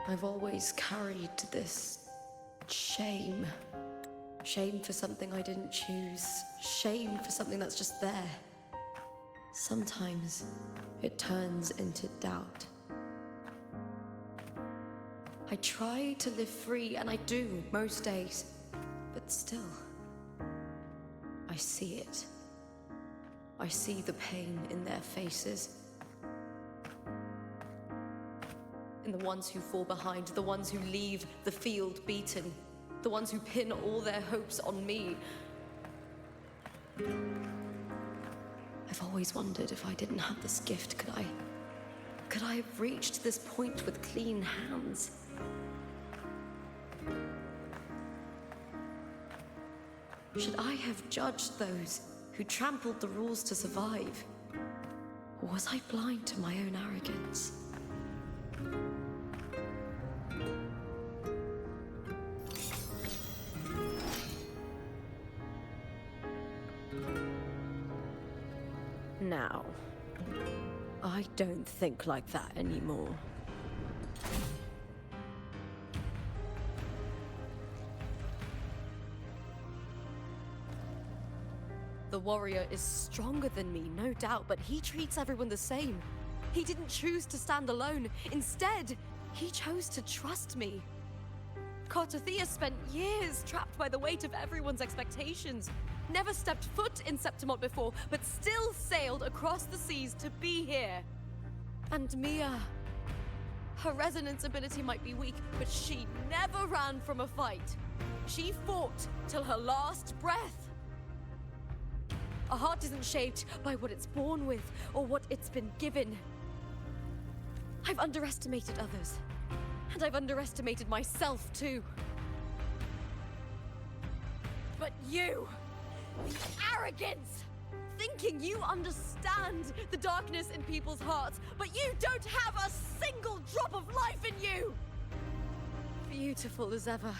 I've always carried this shame. Shame for something I didn't choose. Shame for something that's just there. Sometimes it turns into doubt. I try to live free, and I do most days. But still, I see it. I see the pain in their faces. In the ones who fall behind, the ones who leave the field beaten, the ones who pin all their hopes on me. I've always wondered if I didn't have this gift, could I have reached this point with clean hands? Should I have judged those who trampled the rules to survive? Or was I blind to my own arrogance? Now, I don't think like that anymore. The warrior is stronger than me, no doubt, but he treats everyone the same. He didn't choose to stand alone. Instead, he chose to trust me. Cartothea spent years trapped by the weight of everyone's expectations. Never stepped foot in Septimont before, but still sailed across the seas to be here. And Mia, her resonance ability might be weak, but she never ran from a fight. She fought till her last breath. A heart isn't shaped by what it's born with or what it's been given. I've underestimated others, and I've underestimated myself too. But you, the arrogance! Thinking you understand the darkness in people's hearts, but you don't have a single drop of life in you! Beautiful as ever.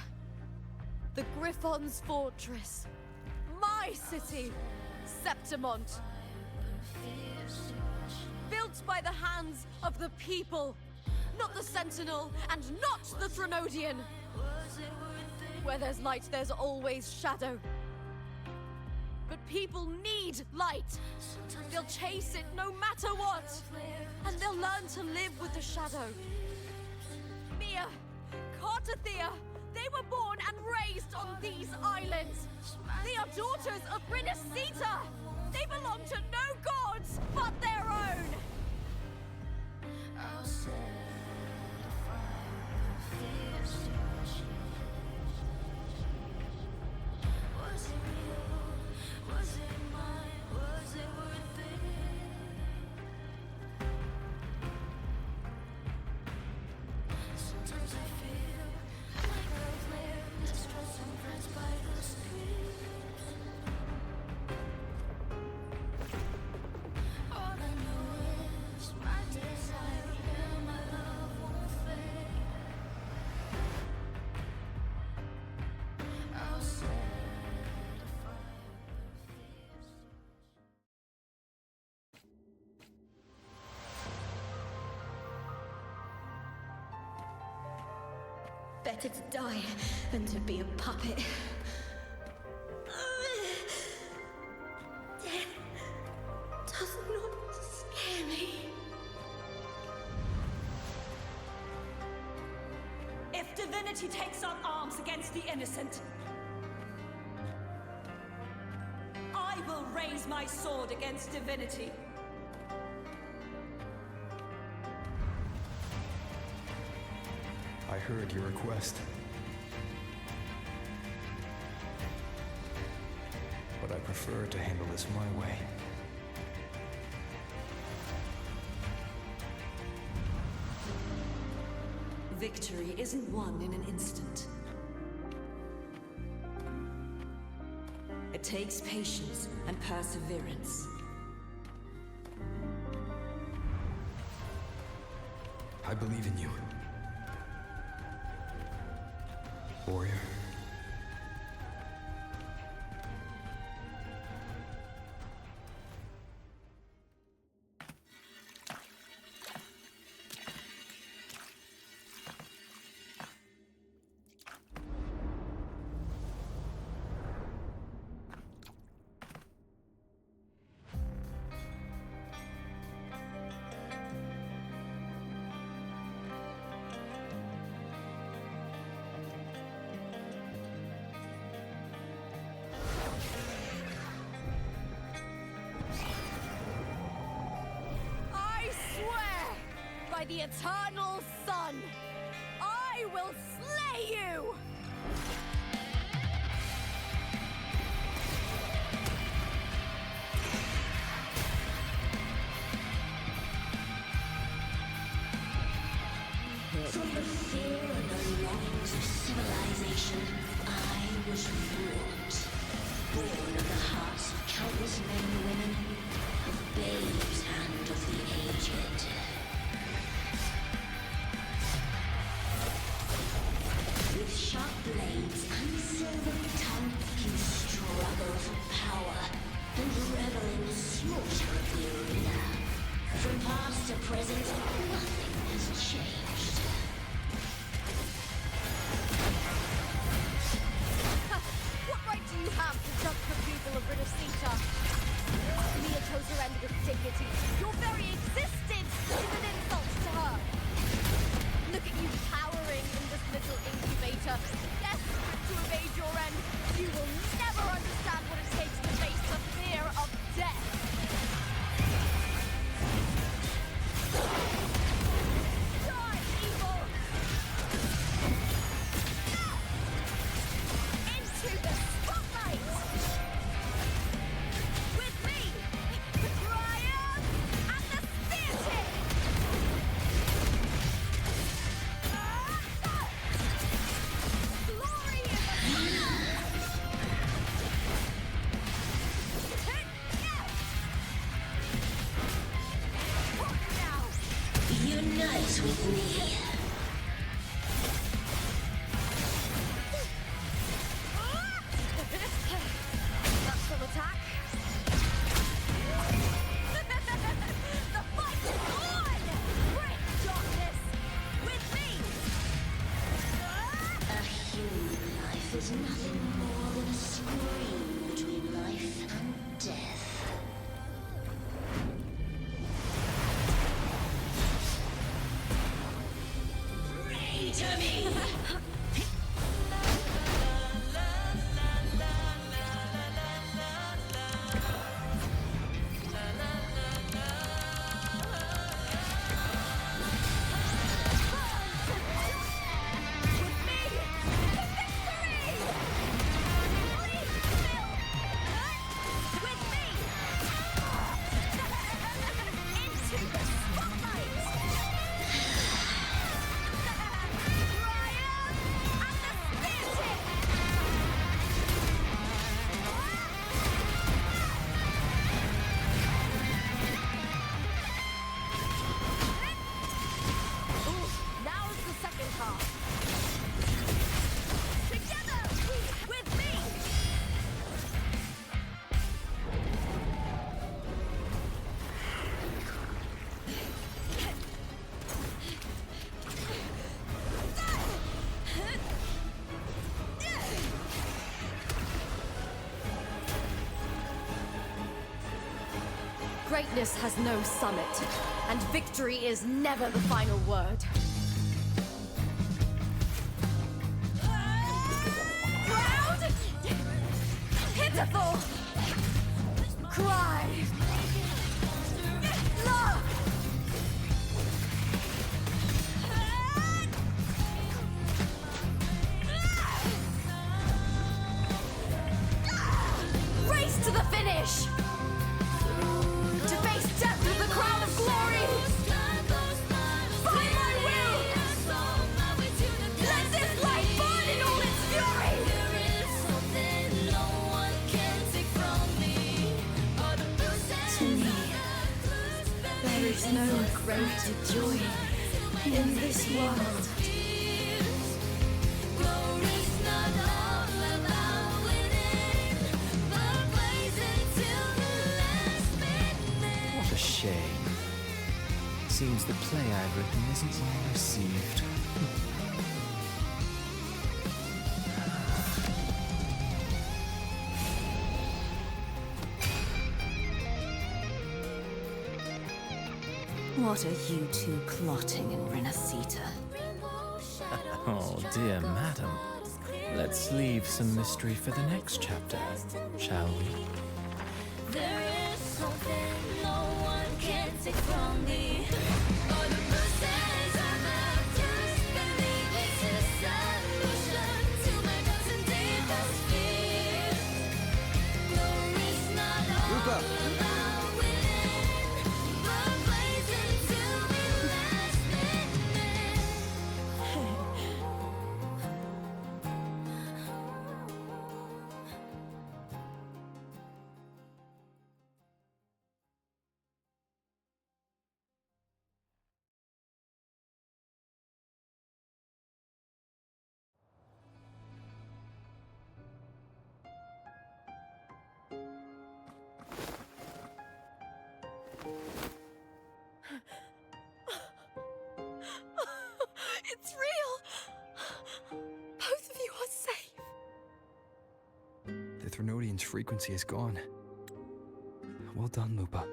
The Griffon's fortress. My city, Septimont. Built by the hands of the people. Not the Sentinel, and not the Threnodian. Where there's light, there's always shadow. But people need light. They'll chase it no matter what. And they'll learn to live with the shadow. Mia, Cartothea, they were born and raised on these islands. They are daughters of Rinasita. They belong to no gods but their own. Better to die than to be a puppet. Death does not scare me. If divinity takes up arms against the innocent, I will raise my sword against divinity. I heard your request. But I prefer to handle this my way. Victory isn't won in an instant. It takes patience and perseverance. I believe in you. Warrior. the eternal sun! I will slay you! From the fear and the longings of civilization, I was wrought. Born of the hearts of countless men and women, of babes and of the aged. With sharp blades and silver tongue, you struggle for power and revel in the slaughter of the arena. From past to present, nothing has changed. What right do you have to judge the people of Renacita? Mia chose her end with dignity. Your very existence is an insult to her. Look at you cowering in this little incubator, desperate to evade your end. You will never understand what it takes to face the fear of death. Die, evil! Into the spotlight! With me, Ryan and the Spear Tip! Glory in the Unite with me. That's some attack. The fight is on! Bring darkness with me! A human life is nothing more than a scream between life and death. Pray to me! Greatness has no summit, and victory is never the final word. Proud! Pitiful! Cry! Love! Race to the finish! To face death with the crown of glory! By my will! Let this light burn in all its fury! To me, there is no greater joy in this world. What a shame. Seems the play I've written isn't well received. What are you two plotting in Renacita? Oh, dear madam. Let's leave some mystery for the next chapter, shall we? There is something no one can take from me. Or the person The Threnodian's frequency is gone. Well done, Lupa.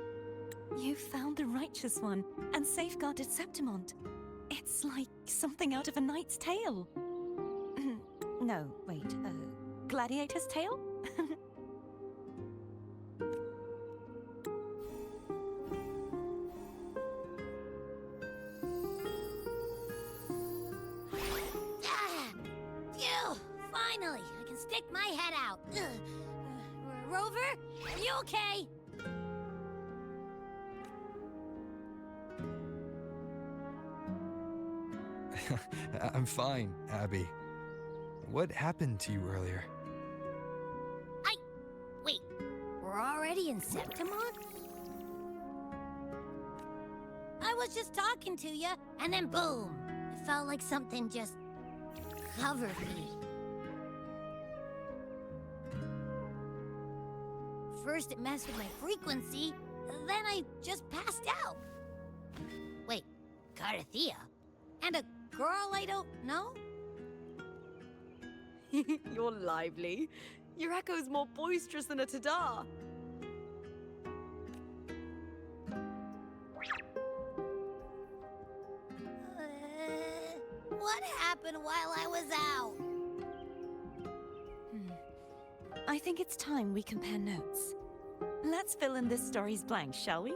You found the Righteous One and safeguarded Septimont. It's like something out of a knight's tale. No, wait, gladiator's tale? Phew! Finally, I can stick my head out. Rover, are you okay? I'm fine, Abby. What happened to you earlier? Wait, we're already in Septimont? I was just talking to you, and then boom! It felt like something just covered me. First it messed with my frequency, then I just passed out. Wait, Carthea? And a girl I don't know? You're lively. Your echo's more boisterous than a Tadar. What happened while I was out? I think it's time we compare notes. Let's fill in this story's blanks, shall we?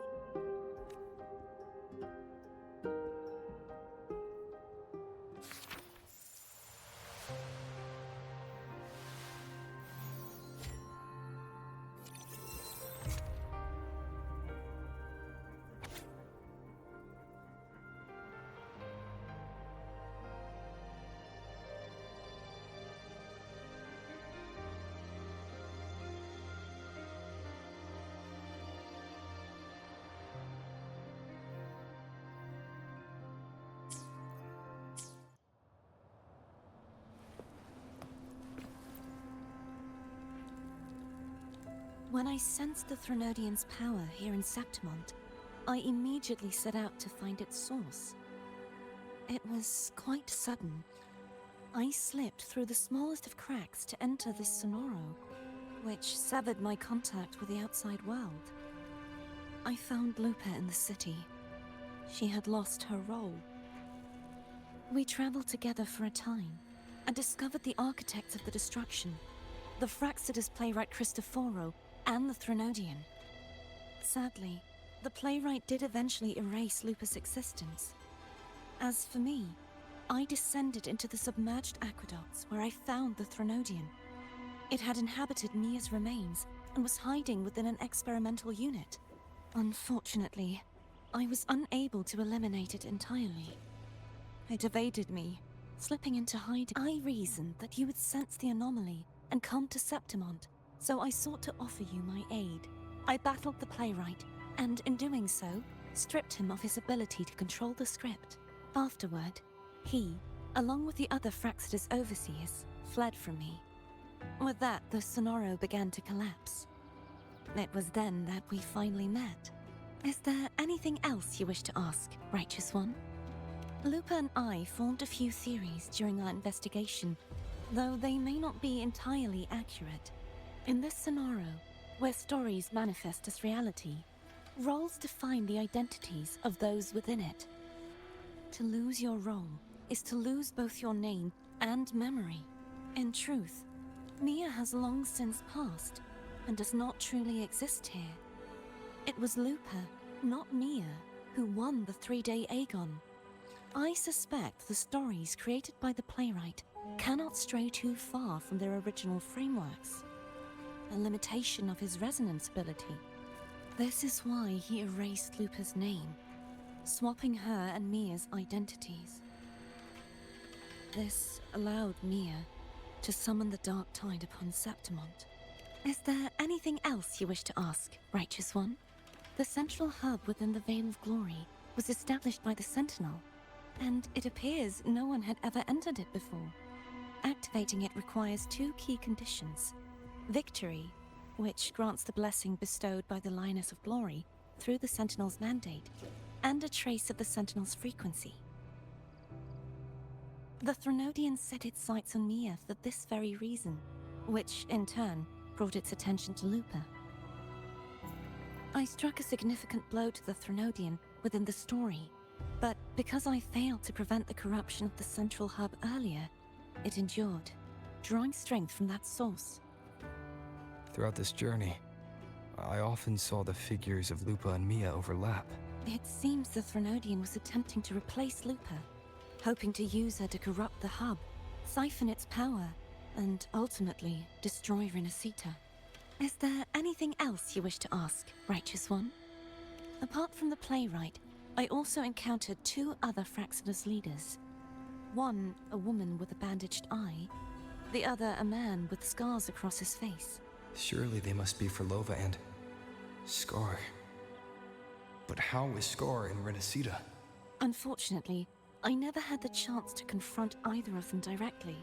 When I sensed the Threnodian's power here in Septimont, I immediately set out to find its source. It was quite sudden. I slipped through the smallest of cracks to enter this sonoro, which severed my contact with the outside world. I found Lupa in the city. She had lost her role. We traveled together for a time, and discovered the architects of the destruction, the Fraxidus playwright Cristoforo, and the Threnodian. Sadly, the playwright did eventually erase Lupa's existence. As for me, I descended into the submerged aqueducts where I found the Threnodian. It had inhabited Mia's remains and was hiding within an experimental unit. Unfortunately, I was unable to eliminate it entirely. It evaded me, slipping into hiding. I reasoned that you would sense the anomaly and come to Septimont, so I sought to offer you my aid. I battled the playwright, and in doing so, stripped him of his ability to control the script. Afterward, he, along with the other Fraxidus overseers, fled from me. With that, the Sonoro began to collapse. It was then that we finally met. Is there anything else you wish to ask, Righteous One? Lupa and I formed a few theories during our investigation, though they may not be entirely accurate. In this Sonoro, where stories manifest as reality, roles define the identities of those within it. To lose your role is to lose both your name and memory. In truth, Mia has long since passed and does not truly exist here. It was Lupa, not Mia, who won the 3-day Aegon. I suspect the stories created by the playwright cannot stray too far from their original frameworks, a limitation of his resonance ability. This is why he erased Lupa's name, swapping her and Mia's identities. This allowed Mia to summon the Dark Tide upon Septimont. Is there anything else you wish to ask, Righteous One? The central hub within the Veil of Glory was established by the Sentinel, and it appears no one had ever entered it before. Activating it requires 2 key conditions: victory, which grants the blessing bestowed by the Lioness of Glory through the Sentinel's mandate, and a trace of the Sentinel's frequency. The Threnodian set its sights on Mia for this very reason, which, in turn, brought its attention to Lupa. I struck a significant blow to the Threnodian within the story, but because I failed to prevent the corruption of the central hub earlier, it endured, drawing strength from that source. Throughout this journey, I often saw the figures of Lupa and Mia overlap. It seems the Threnodian was attempting to replace Lupa, hoping to use her to corrupt the hub, siphon its power, and ultimately destroy Renacita. Is there anything else you wish to ask, Righteous One? Apart from the playwright, I also encountered two other Fraxinus leaders. One, a woman with a bandaged eye, the other a man with scars across his face. Surely they must be Frolova and Scar. But how is Scar in Renacita? Unfortunately, I never had the chance to confront either of them directly.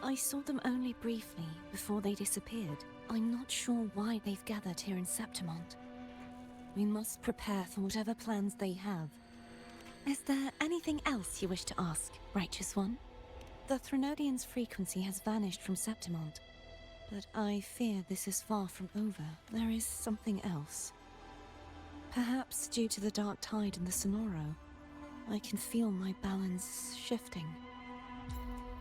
I saw them only briefly before they disappeared. I'm not sure why they've gathered here in Septimont. We must prepare for whatever plans they have. Is there anything else you wish to ask, Righteous One? The Threnodian's frequency has vanished from Septimont, but I fear this is far from over. There is something else. Perhaps due to the dark tide in the Sonoro, I can feel my balance shifting.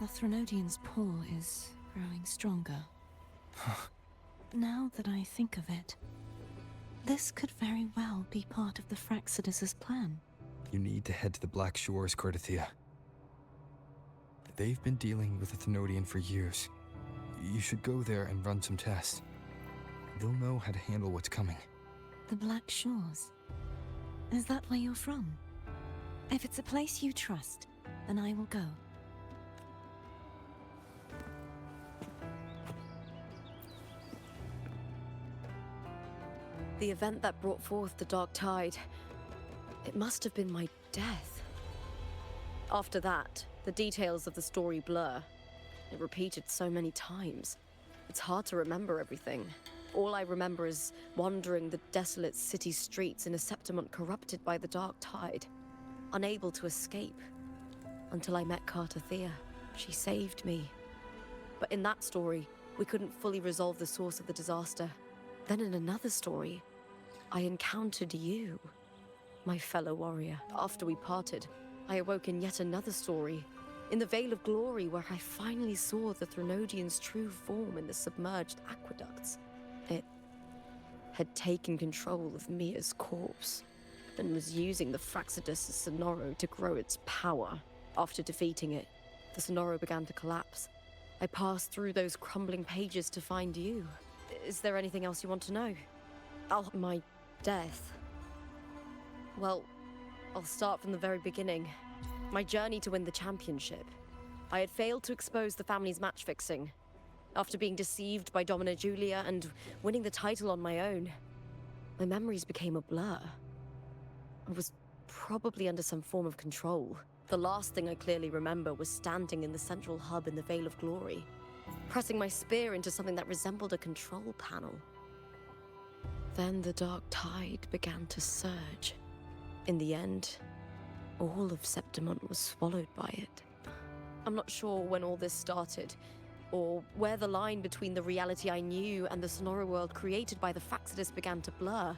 The Threnodian's pull is growing stronger. Now that I think of it, this could very well be part of the Fraxidus' plan. You need to head to the Black Shores, Cordothea. They've been dealing with the Thenodian for years. You should go there and run some tests. They'll know how to handle what's coming. The Black Shores? Is that where you're from? If it's a place you trust, then I will go. The event that brought forth the Dark Tide, it must have been my death. After that, the details of the story blur. It repeated so many times. It's hard to remember everything. All I remember is wandering the desolate city streets in a Septimont corrupted by the Dark Tide, unable to escape, until I met Cartothea. She saved me. But in that story, we couldn't fully resolve the source of the disaster. Then in another story, I encountered you, my fellow warrior. After we parted, I awoke in yet another story, in the Vale of Glory, where I finally saw the Threnodian's true form in the submerged aqueducts. It had taken control of Mia's corpse, and was using the Fraxidus' Sonoro to grow its power. After defeating it, the Sonoro began to collapse. I passed through those crumbling pages to find you. Is there anything else you want to know? My death. Well, I'll start from the very beginning. My journey to win the championship. I had failed to expose the family's match fixing. After being deceived by Domina Julia and winning the title on my own, my memories became a blur. I was probably under some form of control. The last thing I clearly remember was standing in the central hub in the Vale of Glory, pressing my spear into something that resembled a control panel. Then the Dark Tide began to surge. In the end, all of Septimont was swallowed by it. I'm not sure when all this started, or where the line between the reality I knew and the Sonoro world created by the Fraxidus began to blur.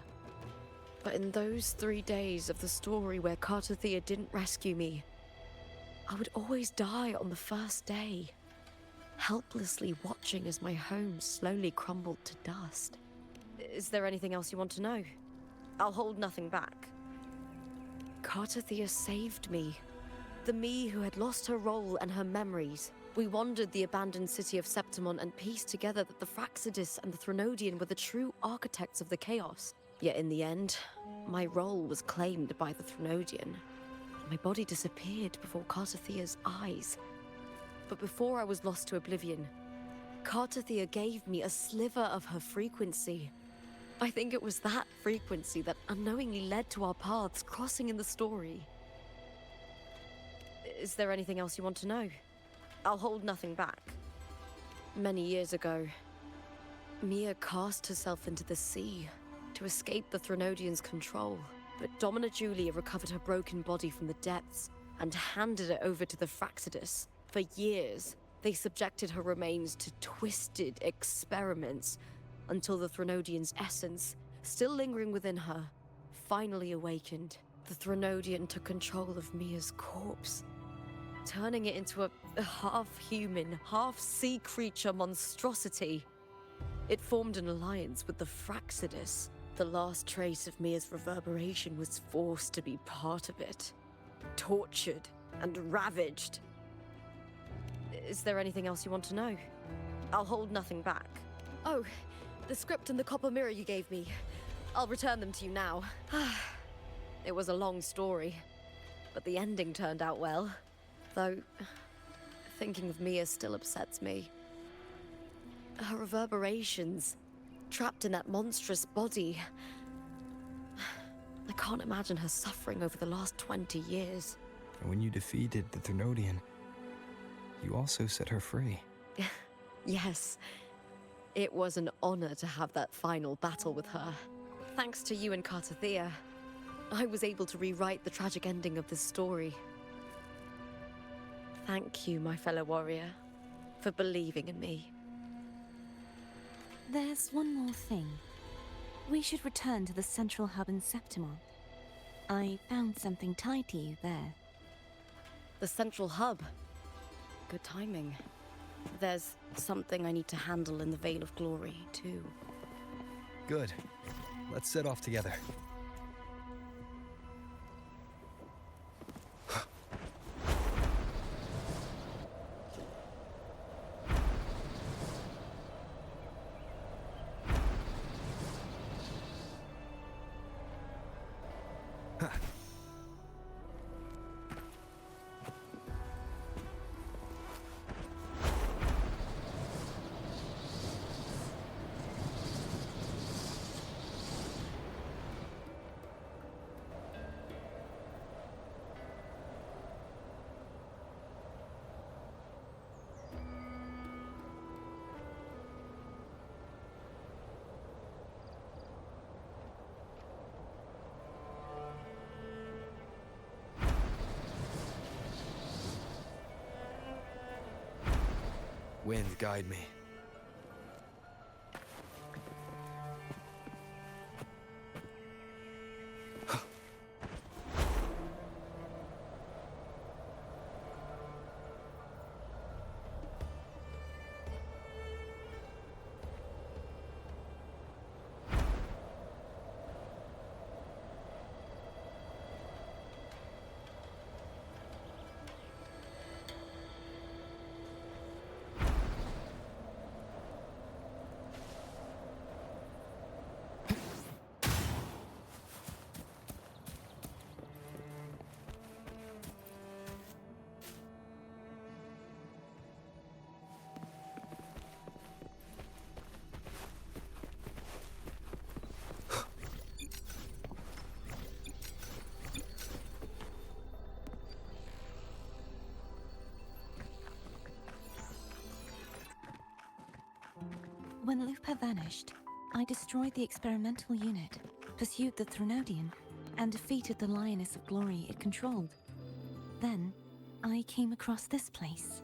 But in those 3 days of the story where Cartothea didn't rescue me, I would always die on the first day, helplessly watching as my home slowly crumbled to dust. Is there anything else you want to know? I'll hold nothing back. Cartothea saved me. The me who had lost her role and her memories. We wandered the abandoned city of Septimont and pieced together that the Fraxidus and the Threnodian were the true architects of the chaos. Yet in the end, my role was claimed by the Threnodian. My body disappeared before Cartothea's eyes. But before I was lost to oblivion, Cartothea gave me a sliver of her frequency. I think it was that frequency that unknowingly led to our paths crossing in the story. Is there anything else you want to know? I'll hold nothing back. Many years ago, Mia cast herself into the sea to escape the Threnodian's control. But Domina Julia recovered her broken body from the depths and handed it over to the Fraxidus. For years, They subjected her remains to twisted experiments until the Threnodian's essence, still lingering within her, finally awakened. The Threnodian took control of Mia's corpse, turning it into a half-human, half-sea creature monstrosity. It formed an alliance with the Fraxidus. The last trace of Mia's reverberation was forced to be part of it, tortured and ravaged. Is there anything else you want to know? I'll hold nothing back. Oh, the script and the copper mirror you gave me. I'll return them to you now. It was a long story, but the ending turned out well. Though, thinking of Mia still upsets me. Her reverberations, trapped in that monstrous body. I can't imagine her suffering over the last 20 years. And when you defeated the Threnodian, you also set her free. Yes. It was an honor to have that final battle with her. Thanks to you and Cartathea, I was able to rewrite the tragic ending of this story. Thank you, my fellow warrior, for believing in me. There's one more thing. We should return to the central hub in Septimont. I found something tied to you there. The central hub. Good timing. There's something I need to handle in the Veil of Glory, too. Good. Let's set off together. Wind, guide me. When Lupa vanished, I destroyed the experimental unit, pursued the Threnodian, and defeated the Lioness of Glory it controlled. Then, I came across this place.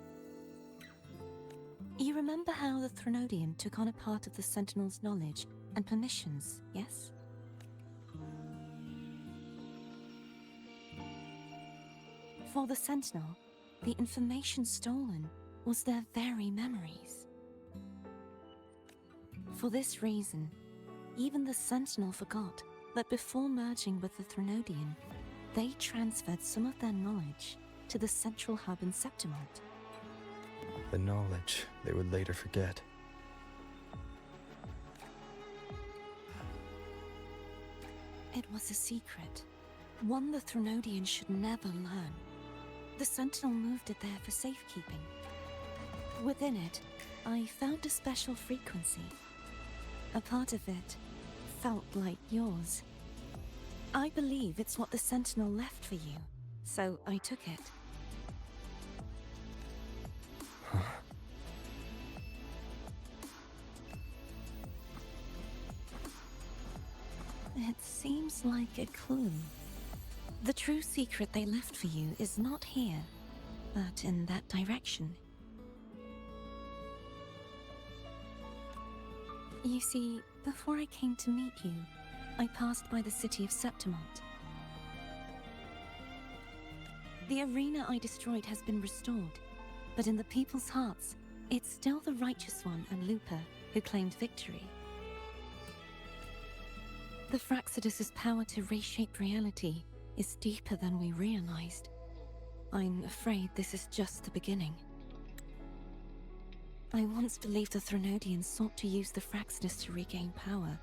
You remember how the Threnodian took on a part of the Sentinel's knowledge and permissions, yes? For the Sentinel, the information stolen was their very memories. For this reason, even the Sentinel forgot that before merging with the Threnodian, they transferred some of their knowledge to the central hub in Septimont. The knowledge they would later forget. It was a secret, one the Threnodian should never learn. The Sentinel moved it there for safekeeping. Within it, I found a special frequency. A part of it felt like yours. I believe it's what the Sentinel left for you, so I took it. It seems like a clue. The true secret they left for you is not here, but in that direction. You see, before I came to meet you, I passed by the city of Septimont. The arena I destroyed has been restored, but in the people's hearts, it's still the Righteous One and Lupa who claimed victory. The Fraxidus' power to reshape reality is deeper than we realized. I'm afraid this is just the beginning. I once believed the Threnodians sought to use the Fraxidus to regain power,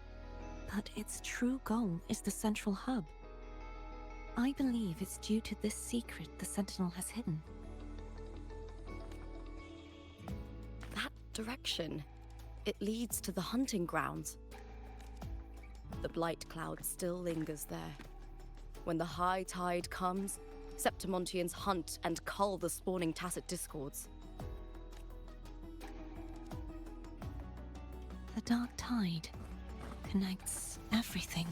but its true goal is the central hub. I believe it's due to this secret the Sentinel has hidden. That direction, it leads to the hunting grounds. The blight cloud still lingers there. When the high tide comes, Septimontians hunt and cull the spawning Tacit Discords. The dark tide connects everything.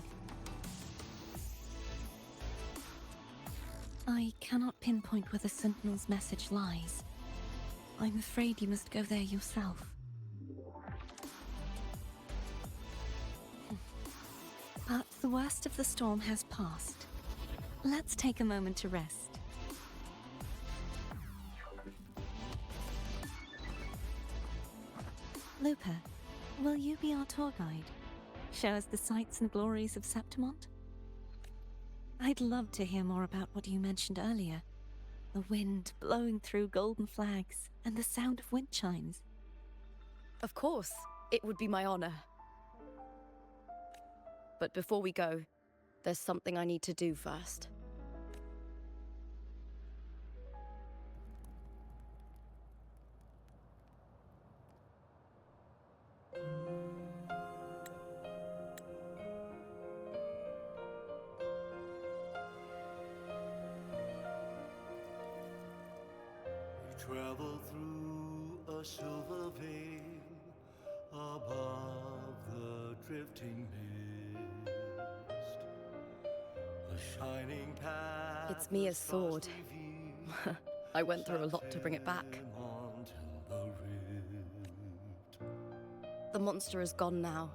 I cannot pinpoint where the Sentinel's message lies. I'm afraid you must go there yourself. But the worst of the storm has passed. Let's take a moment to rest. Lupa, will you be our tour guide? Show us the sights and glories of Septimont? I'd love to hear more about what you mentioned earlier. The wind blowing through golden flags and the sound of wind chimes. Of course, it would be my honor. But before we go, there's something I need to do first. Travel through a silver veil above the drifting mist. A shining path. It's Mia's sword. I went through a lot to bring it back. The monster is gone now.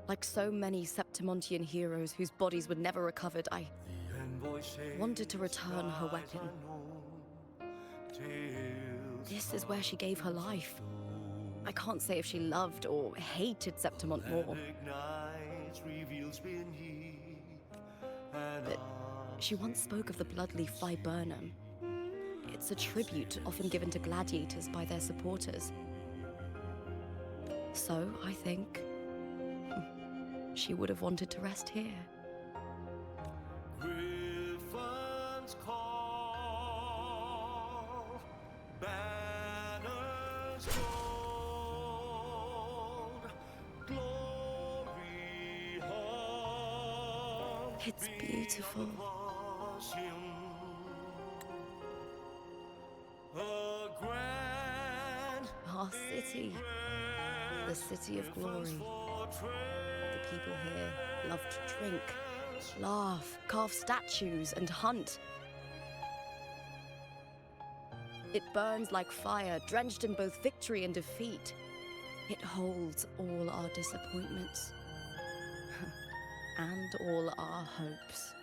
Like so many Septimontian heroes whose bodies were never recovered, I wanted to return her weapon. This is where she gave her life. I can't say if she loved or hated Septimont more. But she once spoke of the bloodleaf viburnum. It's a tribute often given to gladiators by their supporters. So, I think, she would have wanted to rest here. Griffin's call, banners gold, glory hung. It's beautiful. Our city. The city of glory. The people here love to drink, laugh, carve statues, and hunt. It burns like fire, drenched in both victory and defeat. It holds all our disappointments and all our hopes.